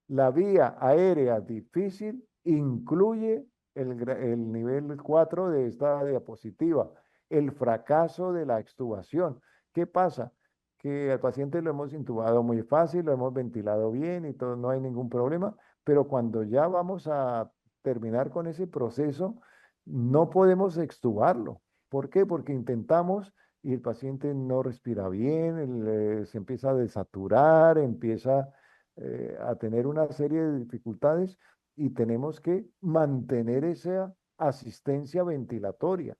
La vía aérea difícil incluye el nivel 4 de esta diapositiva, el fracaso de la extubación. ¿Qué pasa? Que al paciente lo hemos intubado muy fácil, lo hemos ventilado bien y todo, no hay ningún problema, pero cuando ya vamos a terminar con ese proceso, no podemos extubarlo. ¿Por qué? Porque intentamos y el paciente no respira bien, se empieza a desaturar, empieza a tener una serie de dificultades y tenemos que mantener esa asistencia ventilatoria.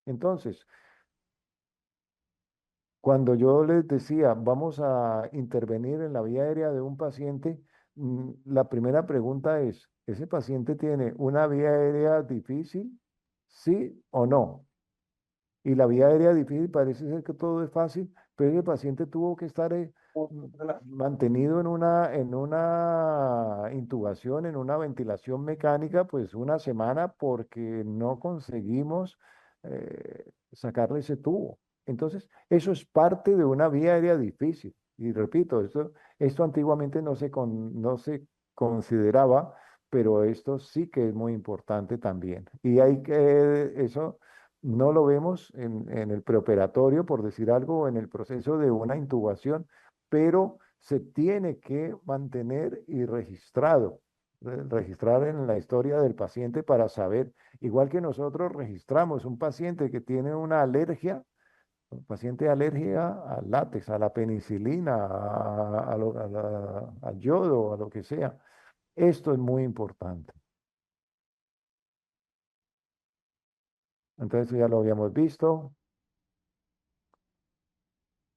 Entonces, cuando yo les decía, vamos a intervenir en la vía aérea de un paciente, la primera pregunta es, ¿ese paciente tiene una vía aérea difícil? ¿Sí o no? Y la vía aérea difícil parece ser que todo es fácil, pero el paciente tuvo que estar mantenido en una intubación, en una ventilación mecánica, pues una semana porque no conseguimos sacarle ese tubo. Entonces, eso es parte de una vía aérea difícil. Y repito, esto antiguamente no se consideraba, pero esto sí que es muy importante también. Y hay que, eso no lo vemos en el preoperatorio, por decir algo, o en el proceso de una intubación, pero se tiene que mantener y registrar en la historia del paciente para saber, igual que nosotros registramos un paciente que tiene una alergia, un paciente alergia al látex, a la penicilina, al yodo, a lo que sea. Esto es muy importante. Entonces ya lo habíamos visto.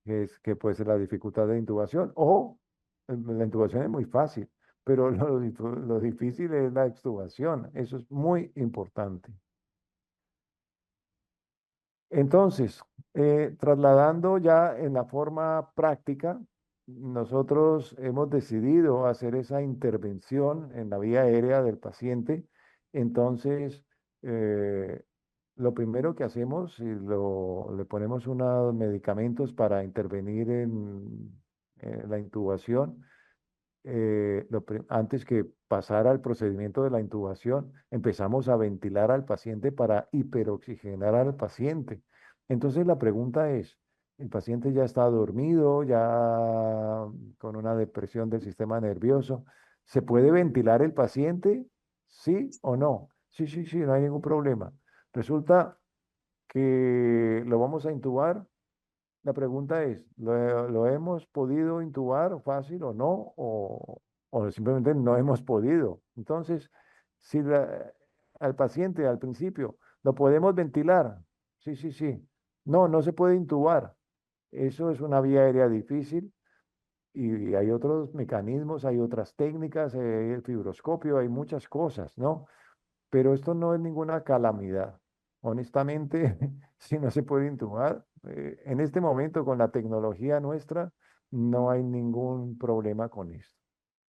Que puede ser la dificultad de intubación, o la intubación es muy fácil, pero lo difícil es la extubación, eso es muy importante. Entonces, trasladando ya en la forma práctica, nosotros hemos decidido hacer esa intervención en la vía aérea del paciente. Entonces, eh, lo primero que hacemos, le ponemos unos medicamentos para intervenir en la intubación, antes que pasara al procedimiento de la intubación, empezamos a ventilar al paciente para hiperoxigenar al paciente. Entonces la pregunta es, ¿el paciente ya está dormido, ya con una depresión del sistema nervioso? ¿Se puede ventilar el paciente? ¿Sí o no? Sí, sí, sí, no hay ningún problema. Resulta que lo vamos a intubar. La pregunta es, ¿lo hemos podido intubar fácil o no? O simplemente no hemos podido. Entonces, si al paciente al principio lo podemos ventilar, sí, sí, sí. No, no se puede intubar. Eso es una vía aérea difícil y hay otros mecanismos, hay otras técnicas, hay el fibroscopio, hay muchas cosas, ¿no? Pero esto no es ninguna calamidad. Honestamente, si no se puede intubar, en este momento con la tecnología nuestra, no hay ningún problema con esto.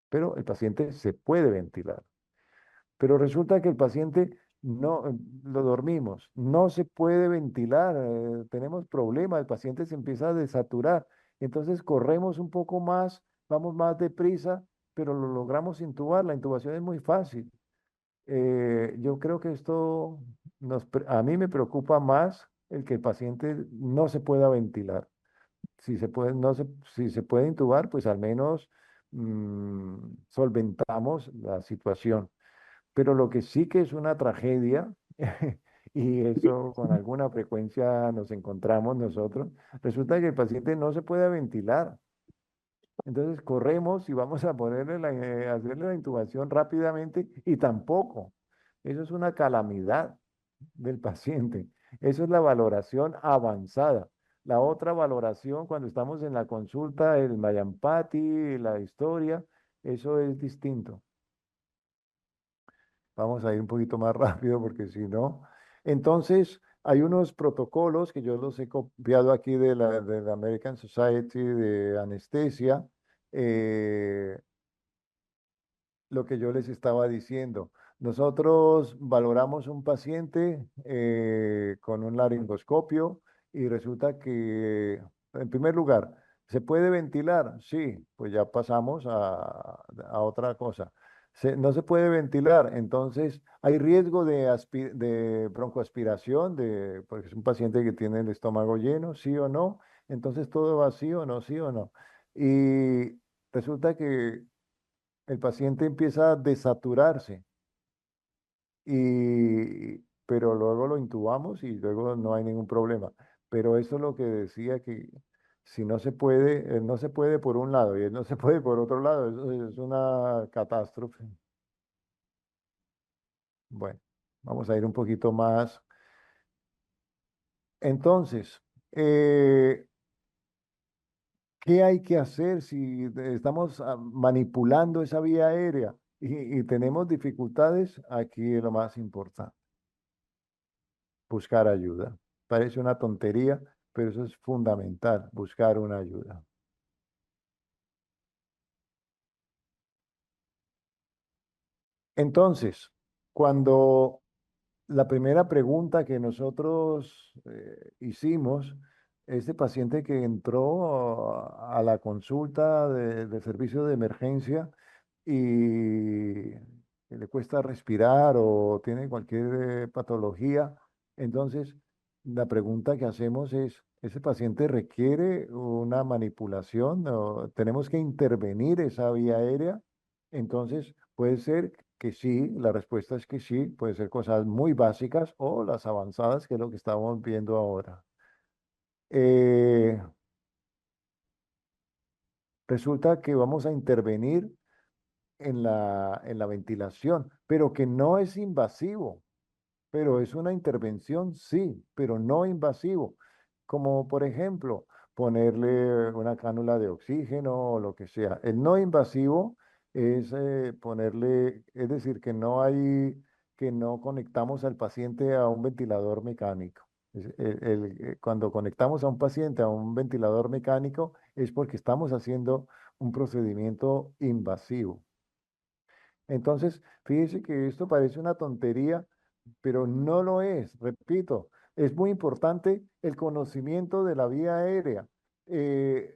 Pero el paciente se puede ventilar. Pero resulta que el paciente no, lo dormimos, no se puede ventilar, tenemos problemas, el paciente se empieza a desaturar. Entonces corremos un poco más, vamos más deprisa, pero lo logramos intubar. La intubación es muy fácil. Yo creo que esto a mí me preocupa más el que el paciente no se pueda ventilar. Si se puede, no se, si se puede intubar, pues al menos solventamos la situación. Pero lo que sí que es una tragedia, y eso con alguna frecuencia nos encontramos nosotros, resulta que el paciente no se puede ventilar. Entonces corremos y vamos a hacerle la intubación rápidamente y tampoco. Eso es una calamidad. del paciente. Eso es la valoración avanzada. La otra valoración, cuando estamos en la consulta, el Mayapati, la historia, eso es distinto. Vamos a ir un poquito más rápido porque si no. Entonces, hay unos protocolos que yo los he copiado aquí de la American Society de Anestesia. eh, lo que yo les estaba diciendo. Nosotros valoramos un paciente con un laringoscopio y resulta que, en primer lugar, ¿se puede ventilar? Sí, pues ya pasamos a otra cosa. No se puede ventilar, entonces hay riesgo de broncoaspiración, porque es un paciente que tiene el estómago lleno, sí o no. Entonces todo va sí o no, sí o no. Y resulta que el paciente empieza a desaturarse, pero luego lo intubamos y luego no hay ningún problema. Pero eso es lo que decía que si no se puede, no se puede por un lado y él no se puede por otro lado, eso es una catástrofe. Bueno, vamos a ir un poquito más. Entonces, eh, ¿qué hay que hacer si estamos manipulando esa vía aérea y tenemos dificultades? Aquí es lo más importante. Buscar ayuda. Parece una tontería, pero eso es fundamental, buscar una ayuda. Entonces, cuando la primera pregunta que nosotros hicimos, este paciente que entró a la consulta de servicio de emergencia y que le cuesta respirar o tiene cualquier patología, entonces la pregunta que hacemos es, ¿ese paciente requiere una manipulación o tenemos que intervenir esa vía aérea? Entonces, puede ser que sí, la respuesta es que sí, puede ser cosas muy básicas o las avanzadas, que es lo que estamos viendo ahora. Eh, Resulta que vamos a intervenir en la ventilación, pero que no es invasivo. Pero es una intervención, sí, pero no invasivo. Como por ejemplo, ponerle una cánula de oxígeno o lo que sea. El no invasivo es ponerle, es decir, que no conectamos al paciente a un ventilador mecánico. Cuando conectamos a un paciente a un ventilador mecánico es porque estamos haciendo un procedimiento invasivo. Entonces, fíjese que esto parece una tontería, pero no lo es. Repito, es muy importante el conocimiento de la vía aérea. Eh,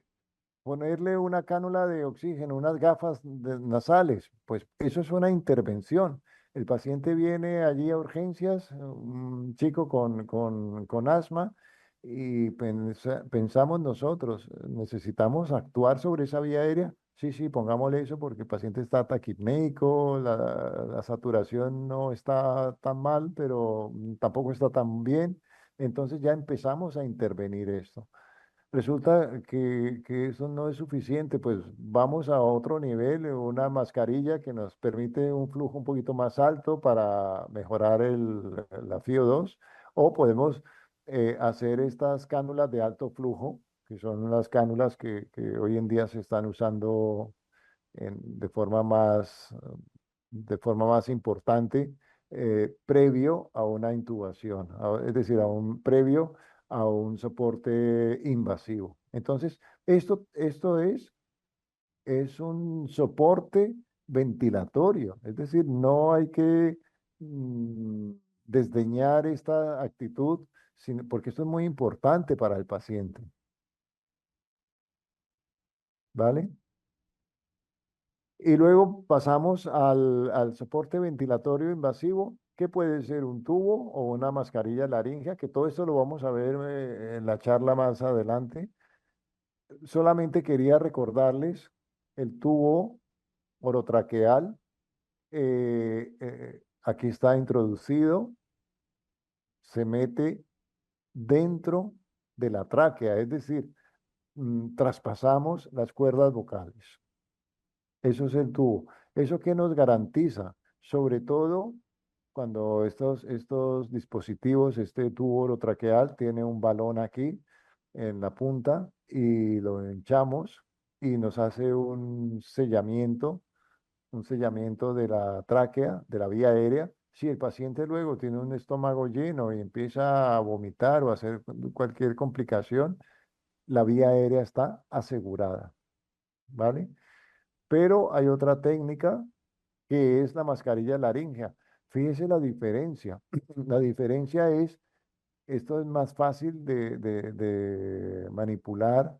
Ponerle una cánula de oxígeno, unas gafas nasales, pues eso es una intervención. El paciente viene allí a urgencias, un chico con asma, y pensamos nosotros, necesitamos actuar sobre esa vía aérea. Sí, sí, pongámosle eso porque el paciente está taquipnéico, la saturación no está tan mal, pero tampoco está tan bien. Entonces ya empezamos a intervenir esto. Resulta que eso no es suficiente, pues vamos a otro nivel, una mascarilla que nos permite un flujo un poquito más alto para mejorar la FiO2, o podemos hacer estas cánulas de alto flujo, que son las cánulas que hoy en día se están usando de forma más importante, previo a una intubación, es decir, previo a un soporte invasivo. Entonces, esto es un soporte ventilatorio, es decir, no hay que mm, desdeñar esta actitud, porque esto es muy importante para el paciente, ¿vale? Y luego pasamos al soporte ventilatorio invasivo, que puede ser un tubo o una mascarilla laringea, que todo esto lo vamos a ver en la charla más adelante. Solamente quería recordarles el tubo orotraqueal. Aquí está introducido, se mete dentro de la tráquea, es decir, traspasamos las cuerdas vocales. Eso es el tubo. ¿Eso qué nos garantiza? Sobre todo cuando estos dispositivos, este tubo orotraqueal tiene un balón aquí en la punta y lo hinchamos y nos hace un sellamiento de la tráquea, de la vía aérea. Si el paciente luego tiene un estómago lleno y empieza a vomitar o a hacer cualquier complicación, la vía aérea está asegurada, ¿vale? Pero hay otra técnica que es la mascarilla laríngea. Fíjese la diferencia. La diferencia es, esto es más fácil de manipular,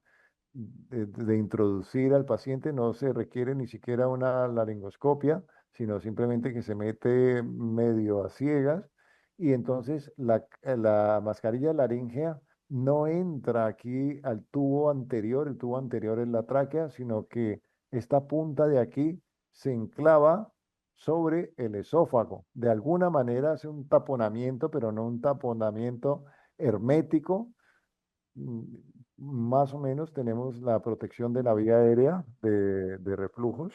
de introducir al paciente, no se requiere ni siquiera una laringoscopia, sino simplemente que se mete medio a ciegas y entonces la mascarilla laríngea no entra aquí al tubo anterior, el tubo anterior es la tráquea, sino que esta punta de aquí se enclava sobre el esófago. De alguna manera hace un taponamiento, pero no un taponamiento hermético. mm, Más o menos tenemos la protección de la vía aérea de reflujos,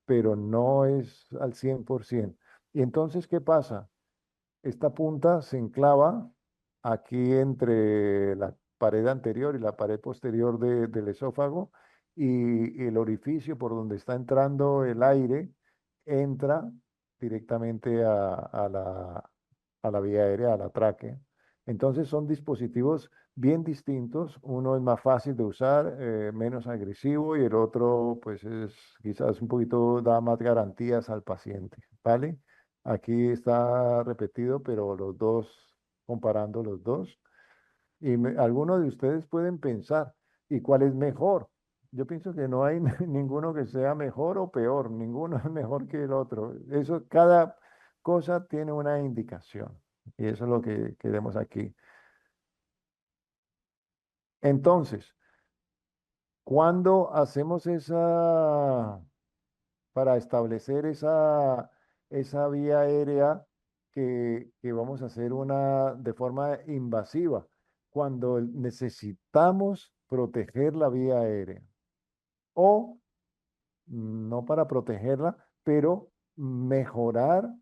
pero no es al 100%. Y entonces, ¿qué pasa? Esta punta se enclava aquí entre la pared anterior y la pared posterior del esófago y el orificio por donde está entrando el aire entra directamente a la vía aérea, a la tráquea. Entonces son dispositivos bien distintos. Uno es más fácil de usar, menos agresivo y el otro pues es quizás un poquito da más garantías al paciente, ¿vale? Aquí está repetido, pero los dos, comparando los dos. Y algunos de ustedes pueden pensar, ¿y cuál es mejor? Yo pienso que no hay ninguno que sea mejor o peor, ninguno es mejor que el otro. Eso, cada cosa tiene una indicación. Y eso es lo que queremos aquí. Entonces, cuando hacemos para establecer esa vía aérea que vamos a hacer de forma invasiva, cuando necesitamos proteger la vía aérea o no para protegerla, pero mejorar,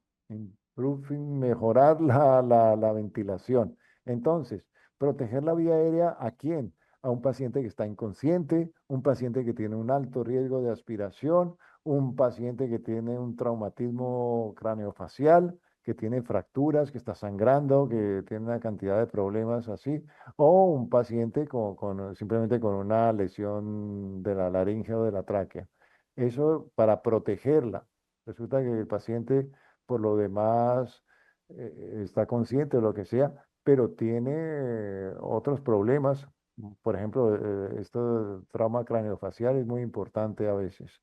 mejorar la ventilación. Entonces, proteger la vía aérea, ¿a quién? A un paciente que está inconsciente, un paciente que tiene un alto riesgo de aspiración, un paciente que tiene un traumatismo craneofacial, que tiene fracturas, que está sangrando, que tiene una cantidad de problemas así, o un paciente simplemente con una lesión de la laringe o de la tráquea. Eso para protegerla. Resulta que el paciente, por lo demás, está consciente de lo que sea, pero tiene otros problemas. Por ejemplo, esto trauma craneofacial es muy importante a veces.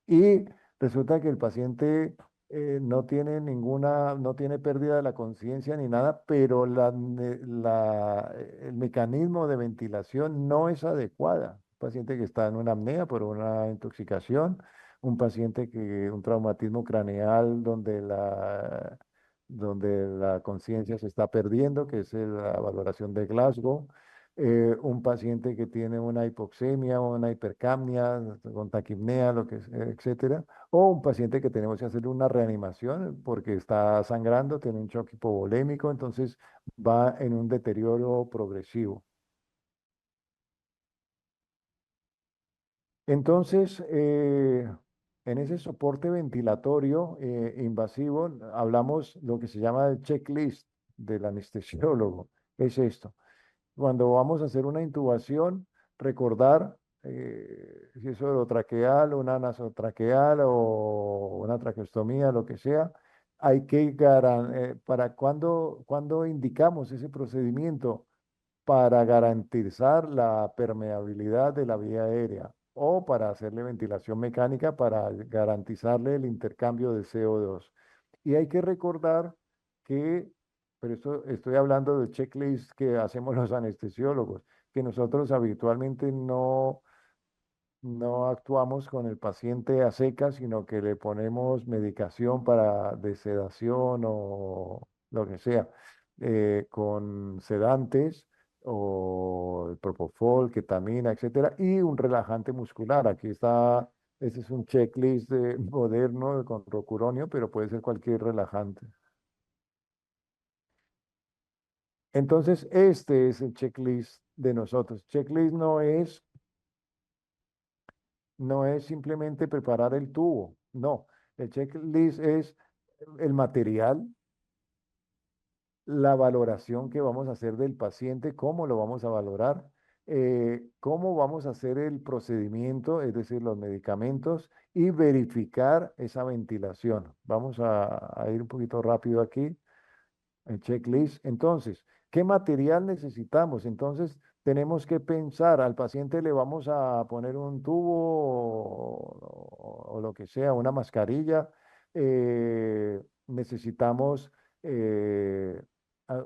Y resulta que el paciente no tiene no tiene pérdida de la conciencia ni nada, pero el mecanismo de ventilación no es adecuada. Un paciente que está en una apnea por una intoxicación, un traumatismo craneal donde la conciencia se está perdiendo, que es la valoración de Glasgow, un paciente que tiene una hipoxemia o una hipercapnia con taquipnea, etcétera, o un paciente que tenemos que hacerle una reanimación porque está sangrando, tiene un shock hipovolémico, entonces va en un deterioro progresivo. Entonces, en ese soporte ventilatorio invasivo, hablamos lo que se llama el checklist del anestesiólogo. Es esto. Cuando vamos a hacer una intubación, recordar si es orotraqueal, una nasotraqueal o una traqueostomía, lo que sea, hay que para cuando indicamos ese procedimiento para garantizar la permeabilidad de la vía aérea o para hacerle ventilación mecánica para garantizarle el intercambio de CO2. Y hay que recordar que, pero esto estoy hablando del checklist que hacemos los anestesiólogos, que nosotros habitualmente no actuamos con el paciente a secas, sino que le ponemos medicación para de sedación o lo que sea, con sedantes o el propofol, ketamina, etcétera, y un relajante muscular. Aquí está, este es un checklist moderno con rocuronio, pero puede ser cualquier relajante. Entonces, este es el checklist de nosotros. Checklist no es simplemente preparar el tubo, no. El checklist es el material, la valoración que vamos a hacer del paciente, cómo lo vamos a valorar, cómo vamos a hacer el procedimiento, es decir, los medicamentos, y verificar esa ventilación. Vamos a ir un poquito rápido aquí. El checklist. Entonces, ¿qué material necesitamos? Entonces, tenemos que pensar, al paciente le vamos a poner un tubo o lo que sea, una mascarilla. Necesitamos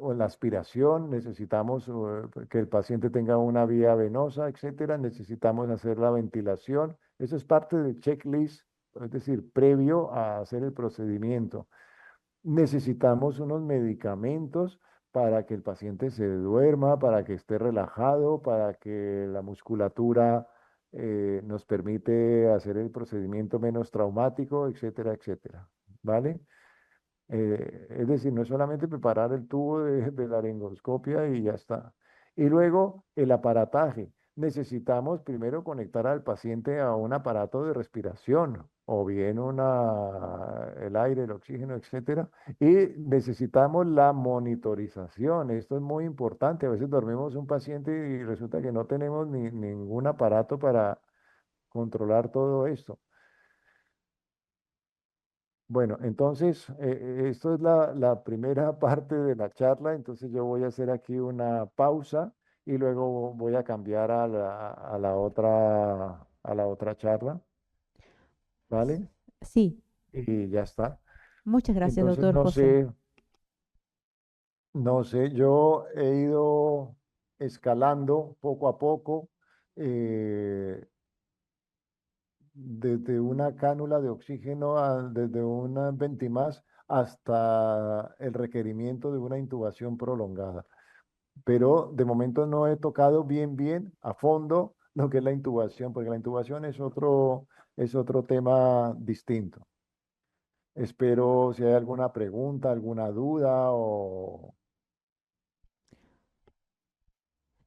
o la aspiración, necesitamos que el paciente tenga una vía venosa, etcétera. Necesitamos hacer la ventilación. Eso es parte del checklist, es decir, previo a hacer el procedimiento. Necesitamos unos medicamentos para que el paciente se duerma, para que esté relajado, para que la musculatura nos permite hacer el procedimiento menos traumático, etcétera, etcétera. ¿Vale? Es decir, no es solamente preparar el tubo de la laringoscopia y ya está. Y luego el aparataje. Necesitamos primero conectar al paciente a un aparato de respiración o bien el aire, el oxígeno, etcétera. Y necesitamos la monitorización. Esto es muy importante. A veces dormimos un paciente y resulta que no tenemos ningún aparato para controlar todo esto. Bueno, entonces, esto es la primera parte de la charla, entonces yo voy a hacer aquí una pausa y luego voy a cambiar a la otra charla, ¿vale? Sí, Y ya está. muchas gracias, Entonces, doctor José. no sé, yo he ido escalando poco a poco. eh, Desde una cánula de oxígeno, desde un ventimás hasta el requerimiento de una intubación prolongada. Pero de momento no he tocado bien a fondo lo que es la intubación, porque la intubación es otro tema distinto. Espero si hay alguna pregunta, alguna duda o...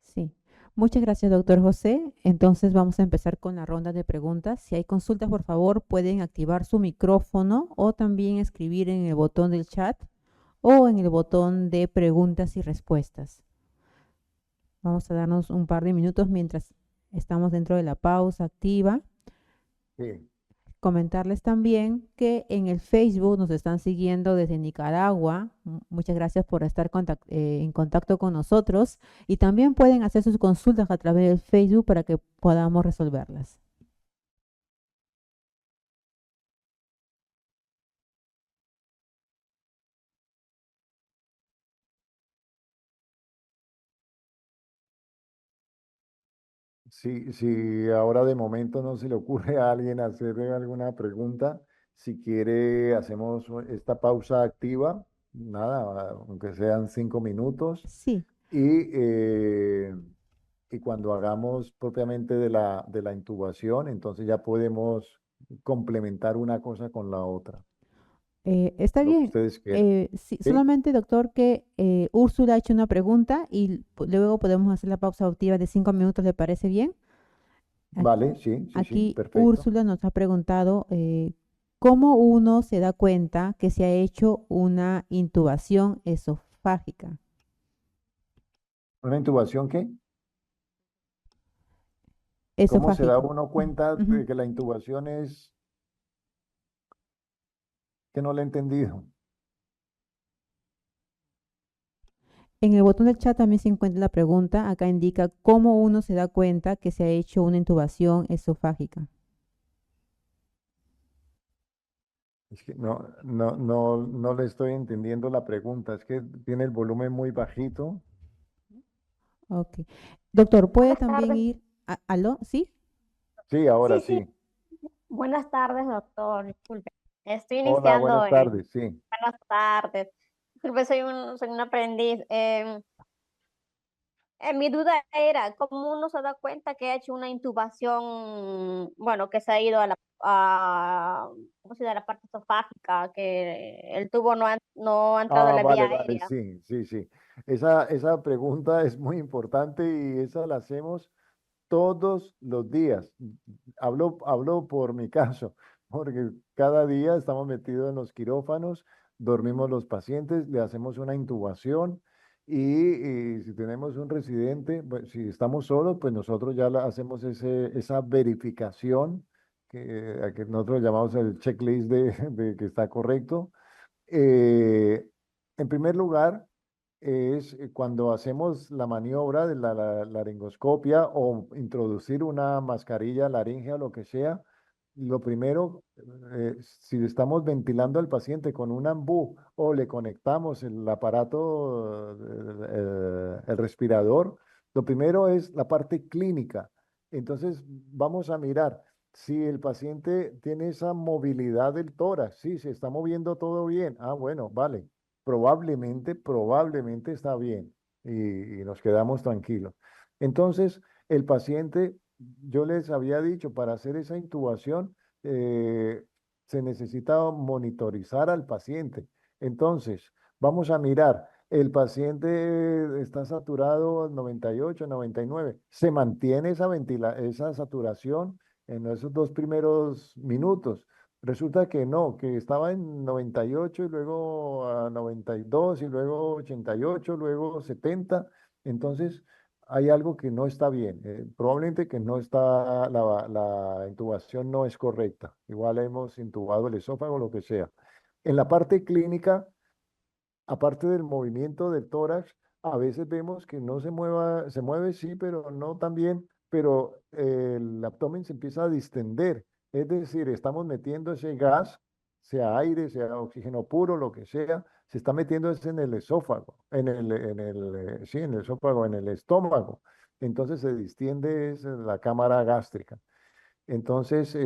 Sí, muchas gracias, doctor José. Entonces vamos a empezar con la ronda de preguntas. Si hay consultas, por favor, pueden activar su micrófono o también escribir en el botón del chat o en el botón de preguntas y respuestas. Vamos a darnos un par de minutos mientras estamos dentro de la pausa activa. Sí, Comentarles también que en el Facebook nos están siguiendo desde Nicaragua. Muchas gracias por estar en contacto con nosotros y también pueden hacer sus consultas a través del Facebook para que podamos resolverlas. si ahora de momento no se le ocurre a alguien hacerle alguna pregunta, si quiere hacemos esta pausa activa, nada, aunque sean 5 minutos, Sí, y, eh, y cuando hagamos propiamente de la intubación, entonces ya podemos complementar una cosa con la otra, está lo que bien. ustedes quieran. Sí, ¿Sí? solamente, doctor, que Úrsula ha hecho una pregunta y luego podemos hacer la pausa activa de 5 minutos. ¿Le parece bien? Vale, sí, sí, sí, Aquí perfecto. Úrsula nos ha preguntado cómo uno se da cuenta que se ha hecho una intubación esofágica. ¿Una intubación qué? ¿Cómo se da Esofágica. uno cuenta Ujú. de que la intubación es que no la he entendido? En el botón del chat también se encuentra la pregunta. Acá indica cómo uno se da cuenta que se ha hecho una intubación esofágica. Es que no le estoy entendiendo la pregunta. Es que tiene el volumen muy bajito. Ok. Doctor, ¿puede Buenas también tardes. ir ¿Aló? ¿Sí? Sí, ahora Sí, sí. sí. Buenas tardes, doctor. Disculpe. Estoy Hola, iniciando buenas en el... tardes. Sí, Buenas tardes. Disculpe, soy un aprendiz. Mi duda era, ¿cómo uno se da cuenta que ha hecho una intubación, bueno, que se ha ido ¿cómo se llama? La parte esofágica, que el tubo no ha entrado en Ah, la vía vale, vale, aérea? sí, sí, sí. Esa pregunta es muy importante y esa la hacemos todos los días. Hablo por mi caso, porque cada día estamos metidos en los quirófanos, dormimos los pacientes, le hacemos una intubación y si tenemos un residente, pues, si estamos solos, pues nosotros ya hacemos esa verificación a que nosotros llamamos el checklist de que está correcto. Eh, en primer lugar, es cuando hacemos la maniobra de la laringoscopia o introducir una mascarilla laringea o lo que sea, lo primero, si estamos ventilando al paciente con un ambú o le conectamos el aparato, el respirador, lo primero es la parte clínica. Entonces, vamos a mirar si el paciente tiene esa movilidad del tórax, sí, se está moviendo todo bien. Ah, bueno, vale. Probablemente está bien y nos quedamos tranquilos. Entonces, el paciente, yo les había dicho, para hacer esa intubación, eh, se necesita monitorizar al paciente. Entonces, vamos a mirar, el paciente está saturado al 98, 99. ¿Se mantiene esa saturación en esos 2 primeros minutos? Resulta que no, que estaba en 98 y luego a 92 y luego 88, luego 70. Entonces, hay algo que no está bien. Probablemente que no está, la intubación no es correcta. Igual hemos intubado el esófago, lo que sea. En la parte clínica, aparte del movimiento del tórax, a veces vemos que no se mueve sí, pero no tan bien, pero el abdomen se empieza a distender. Es decir, estamos metiendo ese gas, sea aire, sea oxígeno puro, lo que sea, se está metiendo ese en el esófago, sí, en el esófago, en el estómago. Entonces se distiende la cámara gástrica. Entonces,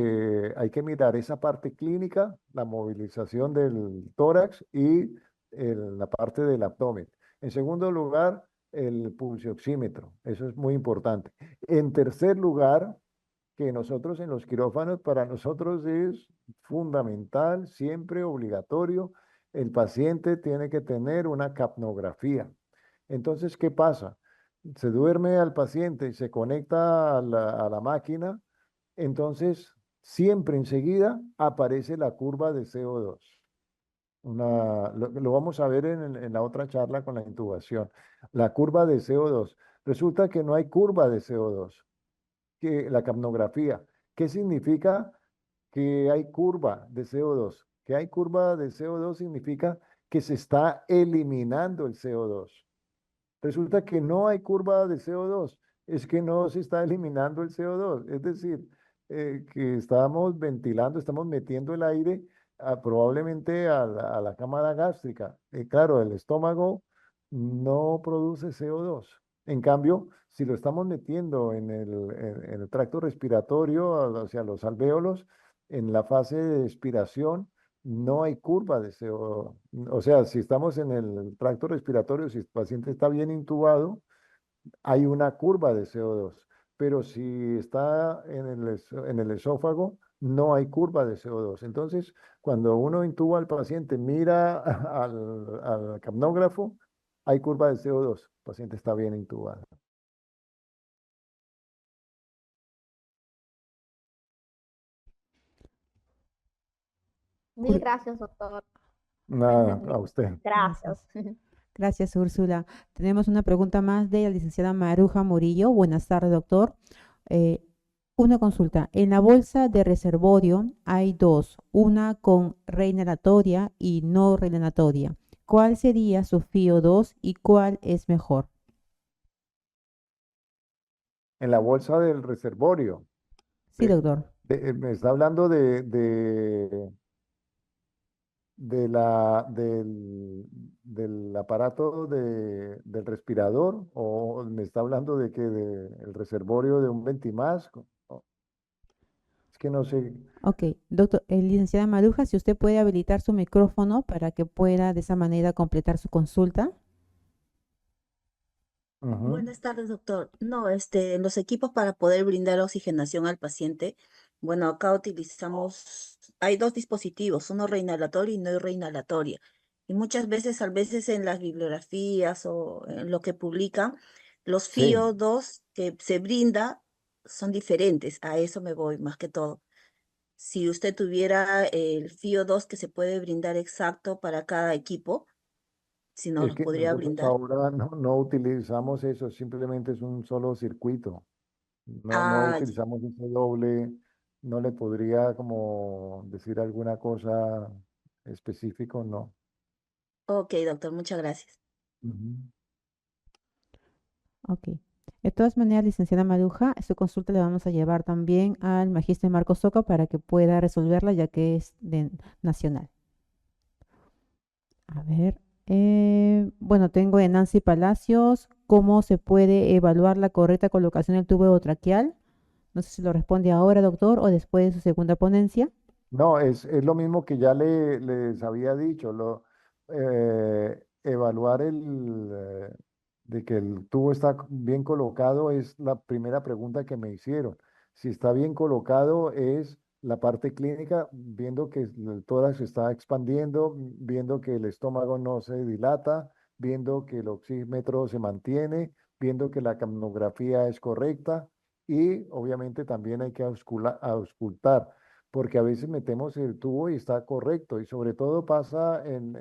hay que mirar esa parte clínica, la movilización del tórax y la parte del abdomen. En segundo lugar, el pulsioxímetro. Eso es muy importante. En tercer lugar, que nosotros en los quirófanos, para nosotros es fundamental, siempre obligatorio, el paciente tiene que tener una capnografía. Entonces, ¿qué pasa? Se duerme al paciente y se conecta a la máquina, entonces siempre enseguida aparece la curva de CO2. Lo vamos a ver en la otra charla con la intubación. La curva de CO2. Resulta que no hay curva de CO2, que la capnografía. ¿Qué significa que hay curva de CO2? Que hay curva de CO2 significa que se está eliminando el CO2. Resulta que no hay curva de CO2, es que no se está eliminando el CO2, es decir, que estamos ventilando, estamos metiendo el aire probablemente a la cámara gástrica. Claro, el estómago no produce CO2. En cambio, si lo estamos metiendo en el tracto respiratorio, hacia los alvéolos, en la fase de expiración, no hay curva de CO2. O sea, si estamos en el tracto respiratorio, si el paciente está bien intubado, hay una curva de CO2. Pero si está en el esófago, no hay curva de CO2. Entonces, cuando uno intuba al paciente, mira al capnógrafo, hay curva de CO2. El paciente está bien intubado. Mil gracias, doctor. Nada, a usted. Gracias. Gracias. Gracias, Úrsula. Tenemos una pregunta más de la licenciada Maruja Murillo. Buenas tardes, doctor. Eh, una consulta. En la bolsa de reservorio hay dos, una con reinhalatoria y no reinhalatoria. ¿Cuál sería su FIO 2 y cuál es mejor? En la bolsa del reservorio. Sí, eh, doctor. me está hablando del aparato del respirador o me está hablando de que del reservorio de un Ventimás. Es que no sé. Ok, doctor, licenciada Maruja, si usted puede habilitar su micrófono para que pueda de esa manera completar su consulta. Ujú. Buenas tardes, doctor. No, los equipos para poder brindar oxigenación al paciente, bueno, acá utilizamos, hay dos dispositivos, uno reinhalatorio y no reinhalatorio. Y muchas veces, a veces en las bibliografías o en lo que publican, los Sí, FIO2 que se brinda son diferentes. A eso me voy más que todo. Si usted tuviera el FIO2 que se puede brindar exacto para cada equipo, si nos es los que podría nosotros brindar. ahora no utilizamos eso, simplemente es un solo circuito. No Ah, utilizamos ese doble, no le podría como decir alguna cosa específico, no. ok, doctor, muchas gracias. Ujú. Ok. De todas maneras, licenciada Maruja, su consulta le vamos a llevar también al magíster Marco Soca para que pueda resolverla, ya que es de nacional. A ver, bueno, tengo de Nancy Palacios, ¿cómo se puede evaluar la correcta colocación del tubo traqueal? No sé si lo responde ahora, doctor, o después de su segunda ponencia. No, es lo mismo que ya les había dicho, evaluar de que el tubo está bien colocado es la primera pregunta que me hicieron. Si está bien colocado es la parte clínica, viendo que el tórax se está expandiendo, viendo que el estómago no se dilata, viendo que el oxímetro se mantiene, viendo que la capnografía es correcta y obviamente también hay que auscultar porque a veces metemos el tubo y está correcto, y sobre todo pasa en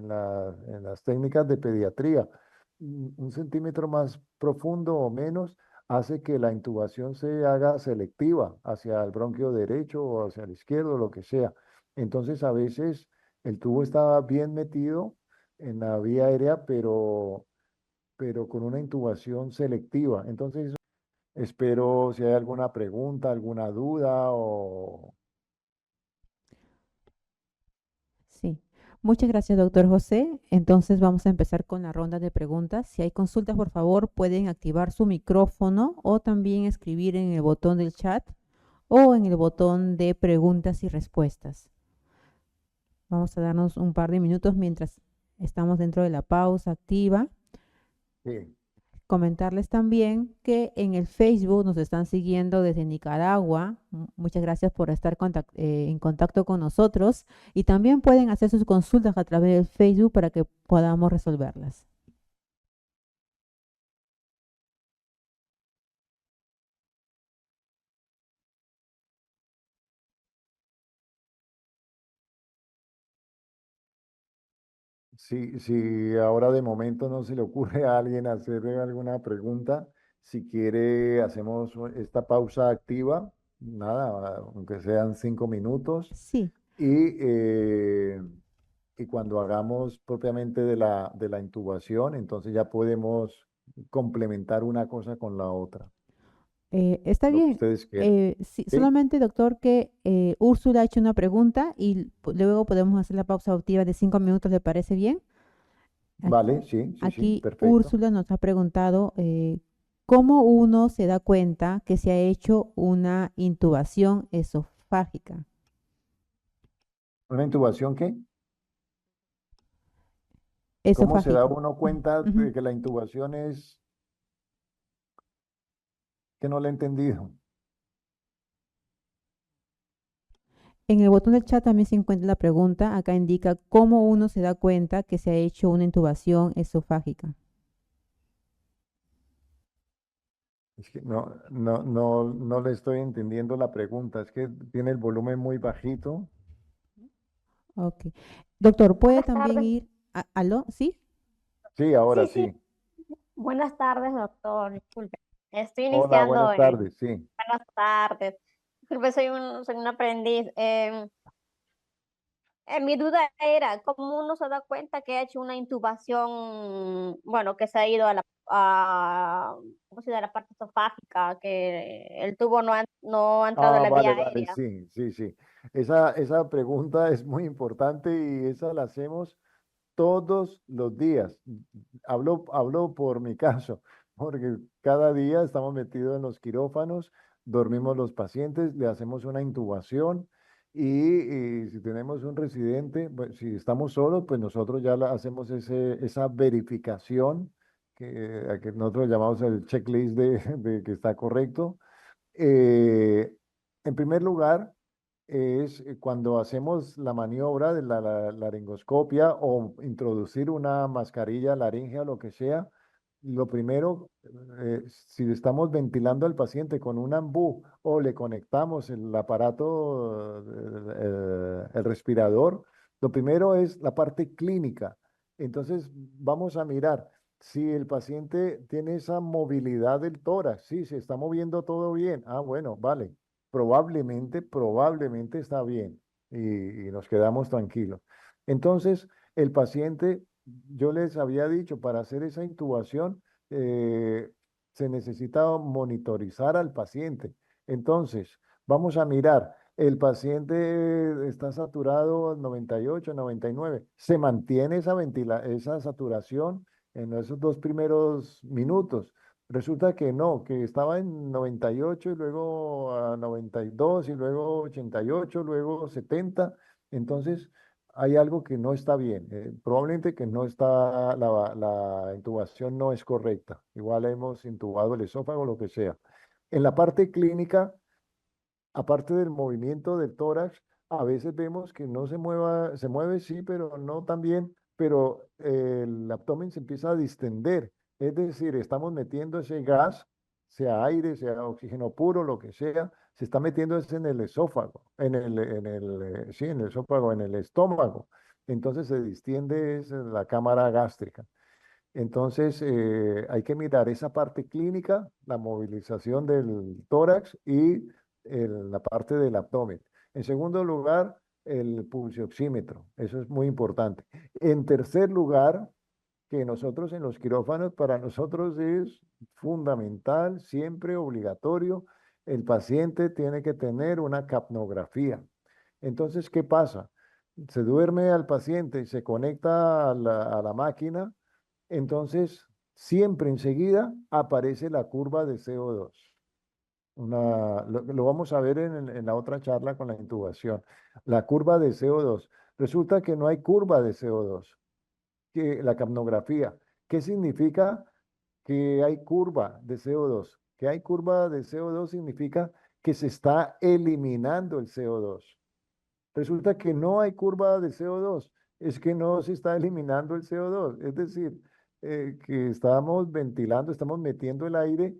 las técnicas de pediatría. Un centímetro más profundo o menos hace que la intubación se haga selectiva hacia el bronquio derecho o hacia el izquierdo, lo que sea. Entonces, a veces el tubo está bien metido en la vía aérea, pero con una intubación selectiva. Entonces, espero si hay alguna pregunta, alguna duda o... Sí. Muchas gracias, doctor José. Entonces vamos a empezar con la ronda de preguntas. Si hay consultas, por favor, pueden activar su micrófono o también escribir en el botón del chat o en el botón de preguntas y respuestas. Vamos a darnos un par de minutos mientras estamos dentro de la pausa activa. Sí. Comentarles también que en el Facebook nos están siguiendo desde Nicaragua. Muchas gracias por estar en contacto con nosotros y también pueden hacer sus consultas a través del Facebook para que podamos resolverlas. Si ahora de momento no se le ocurre a alguien hacerle alguna pregunta, si quiere hacemos esta pausa activa, nada, aunque sean 5 minutos, Sí, y, eh, y cuando hagamos propiamente de la intubación, entonces ya podemos complementar una cosa con la otra, está lo que bien. ustedes quieran. Sí, ¿Sí? solamente, doctor, que Úrsula ha hecho una pregunta y luego podemos hacer la pausa activa de 5 minutos, ¿le parece bien? Vale, sí, sí, sí, Aquí perfecto. Úrsula nos ha preguntado cómo uno se da cuenta que se ha hecho una intubación esofágica. ¿Una intubación qué? ¿Cómo se da Esofágica. uno Ujú, cuenta ujú. de que la intubación es que no la he entendido? En el botón del chat también se encuentra la pregunta. Acá indica cómo uno se da cuenta que se ha hecho una intubación esofágica. Es que no le estoy entendiendo la pregunta. Es que tiene el volumen muy bajito. Ok. Doctor, ¿puede Buenas también tardes. ir ¿aló? ¿Sí? Sí, ahora Sí, sí. sí. Buenas tardes, doctor. Disculpe. Estoy Hola, iniciando buenas en... tardes. Sí. Buenas tardes. Disculpe, soy un aprendiz. Mi duda era, ¿cómo uno se da cuenta que ha hecho una intubación, bueno, que se ha ido a ¿cómo se llama? La parte esofágica, que el tubo no ha entrado a Ah, la vía vale, vale, aérea? sí, sí, sí. Esa pregunta es muy importante y esa la hacemos todos los días. Hablo por mi caso, porque cada día estamos metidos en los quirófanos, dormimos los pacientes, le hacemos una intubación y si tenemos un residente, pues, si estamos solos, pues nosotros ya hacemos esa verificación a que nosotros llamamos el checklist de que está correcto. Eh, en primer lugar, es cuando hacemos la maniobra de la laringoscopia o introducir una mascarilla laringea o lo que sea, lo primero, si estamos ventilando al paciente con un ambú o le conectamos el aparato, el respirador, lo primero es la parte clínica. Entonces, vamos a mirar si el paciente tiene esa movilidad del tórax, sí, se está moviendo todo bien. Ah, bueno, vale, probablemente está bien y nos quedamos tranquilos. Entonces, el paciente, yo les había dicho, para hacer esa intubación, eh, se necesita monitorizar al paciente. Entonces, vamos a mirar, el paciente está saturado al 98, 99. ¿Se mantiene esa saturación en esos 2 primeros minutos? Resulta que no, que estaba en 98 y luego a 92 y luego 88, luego 70. Entonces, hay algo que no está bien. Probablemente que no está, la intubación no es correcta. Igual hemos intubado el esófago, lo que sea. En la parte clínica, aparte del movimiento del tórax, a veces vemos que no se mueve sí, pero no tan bien, pero el abdomen se empieza a distender. Es decir, estamos metiendo ese gas, sea aire, sea oxígeno puro, lo que sea, se está metiendo ese en el esófago, sí, en el esófago, en el estómago. Entonces se distiende la cámara gástrica. Entonces, hay que mirar esa parte clínica, la movilización del tórax y la parte del abdomen. En segundo lugar, el pulsioxímetro. Eso es muy importante. En tercer lugar, que nosotros en los quirófanos, para nosotros es fundamental, siempre obligatorio, el paciente tiene que tener una capnografía. Entonces, ¿qué pasa? Se duerme al paciente y se conecta a la máquina, entonces siempre enseguida aparece la curva de CO2. Lo vamos a ver en la otra charla con la intubación. La curva de CO2. Resulta que no hay curva de CO2, que la capnografía. ¿Qué significa que hay curva de CO2? Que hay curva de CO2 significa que se está eliminando el CO2. Resulta que no hay curva de CO2, es que no se está eliminando el CO2, es decir, que estamos ventilando, estamos metiendo el aire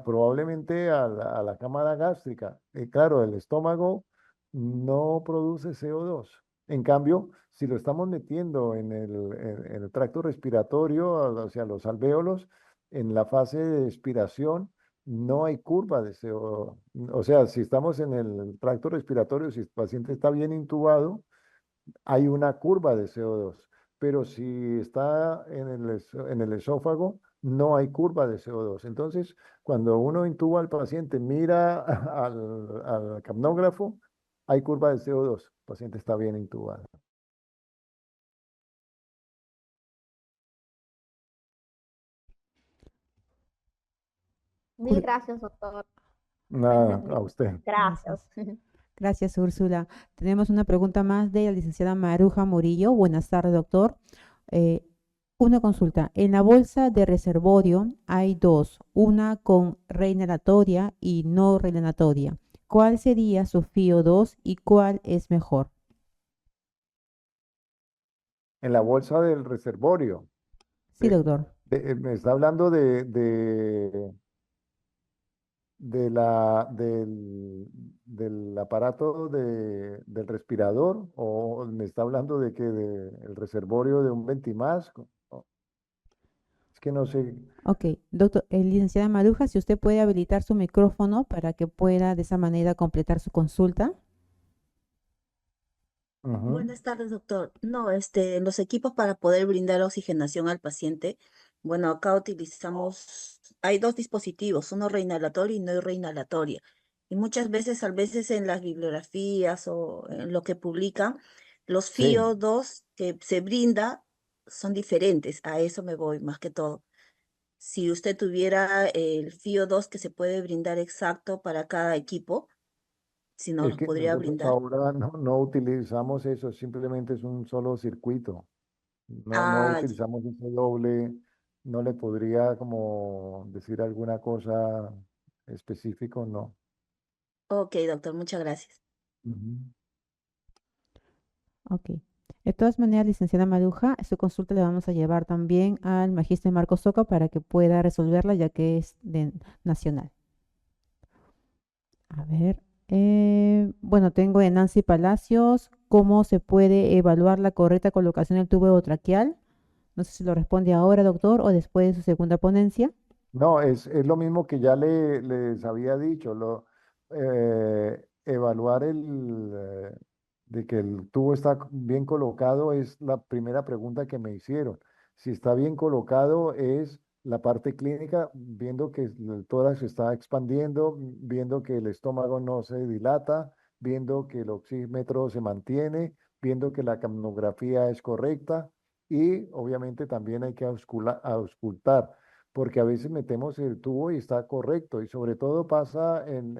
probablemente a la cámara gástrica. Claro, el estómago no produce CO2. En cambio, si lo estamos metiendo en el tracto respiratorio, hacia los alvéolos, en la fase de expiración, no hay curva de CO2. O sea, si estamos en el tracto respiratorio, si el paciente está bien intubado, hay una curva de CO2. Pero si está en el esófago, no hay curva de CO2. Entonces, cuando uno intuba al paciente, mira al capnógrafo, hay curva de CO2. El paciente está bien intubado. Mil gracias, doctor. Lo Nada, entendí. a usted. Gracias. Gracias, Úrsula. Tenemos una pregunta más de la licenciada Maruja Murillo. Buenas tardes, doctor. Eh, una consulta. En la bolsa de reservorio hay dos, una con reinhalatoria y no reinhalatoria. ¿Cuál sería su FIO2 y cuál es mejor? En la bolsa del reservorio. Sí, eh, doctor. Me está hablando del aparato del respirador, o me está hablando de que del reservorio de un Ventimás. Es que no sé. Ok, doctor, licenciada Maruja, si usted puede habilitar su micrófono para que pueda de esa manera completar su consulta. Ujú. Buenas tardes, doctor. No, los equipos para poder brindar oxigenación al paciente, bueno, acá utilizamos, hay dos dispositivos, uno reinhalatorio y no reinhalatoria. Y muchas veces, a veces en las bibliografías o en lo que publican, los Sí, FIO2 que se brinda son diferentes. A eso me voy más que todo. Si usted tuviera el FIO2 que se puede brindar exacto para cada equipo, si nos es los que podría nosotros brindar. ahora no utilizamos eso, simplemente es un solo circuito. No Ah, utilizamos ese doble. no le podría como decir alguna cosa específico, no. Ok, doctor, muchas gracias. Ujú. Ok. De todas maneras, licenciada Maruja, su consulta la vamos a llevar también al magíster Marcos Soca para que pueda resolverla, ya que es de nacional. A ver. Bueno, tengo de Nancy Palacios, ¿cómo se puede evaluar la correcta colocación del tubo traqueal? No sé si lo responde ahora, doctor, o después de su segunda ponencia. No, es lo mismo que ya les había dicho, evaluar de que el tubo está bien colocado es la primera pregunta que me hicieron. Si está bien colocado es la parte clínica, viendo que el tórax se está expandiendo, viendo que el estómago no se dilata, viendo que el oxímetro se mantiene, viendo que la capnografía es correcta y obviamente también hay que auscultar porque a veces metemos el tubo y está correcto, y sobre todo pasa en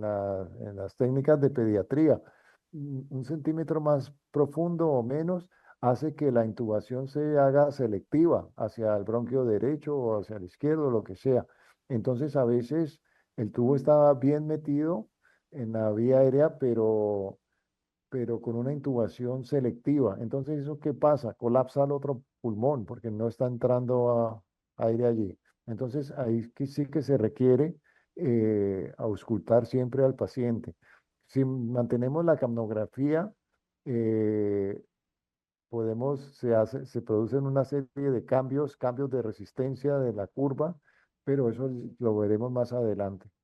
las técnicas de pediatría. Un centímetro más profundo o menos hace que la intubación se haga selectiva hacia el bronquio derecho o hacia el izquierdo, lo que sea. Entonces, a veces el tubo está bien metido en la vía aérea, pero con una intubación selectiva. Entonces, ¿eso qué pasa? Colapsa el otro pulmón porque no está entrando aire allí. Entonces, ahí sí que se requiere auscultar siempre al paciente. Si mantenemos la capnografía, eh, se producen una serie de cambios de resistencia de la curva, pero eso lo veremos más adelante.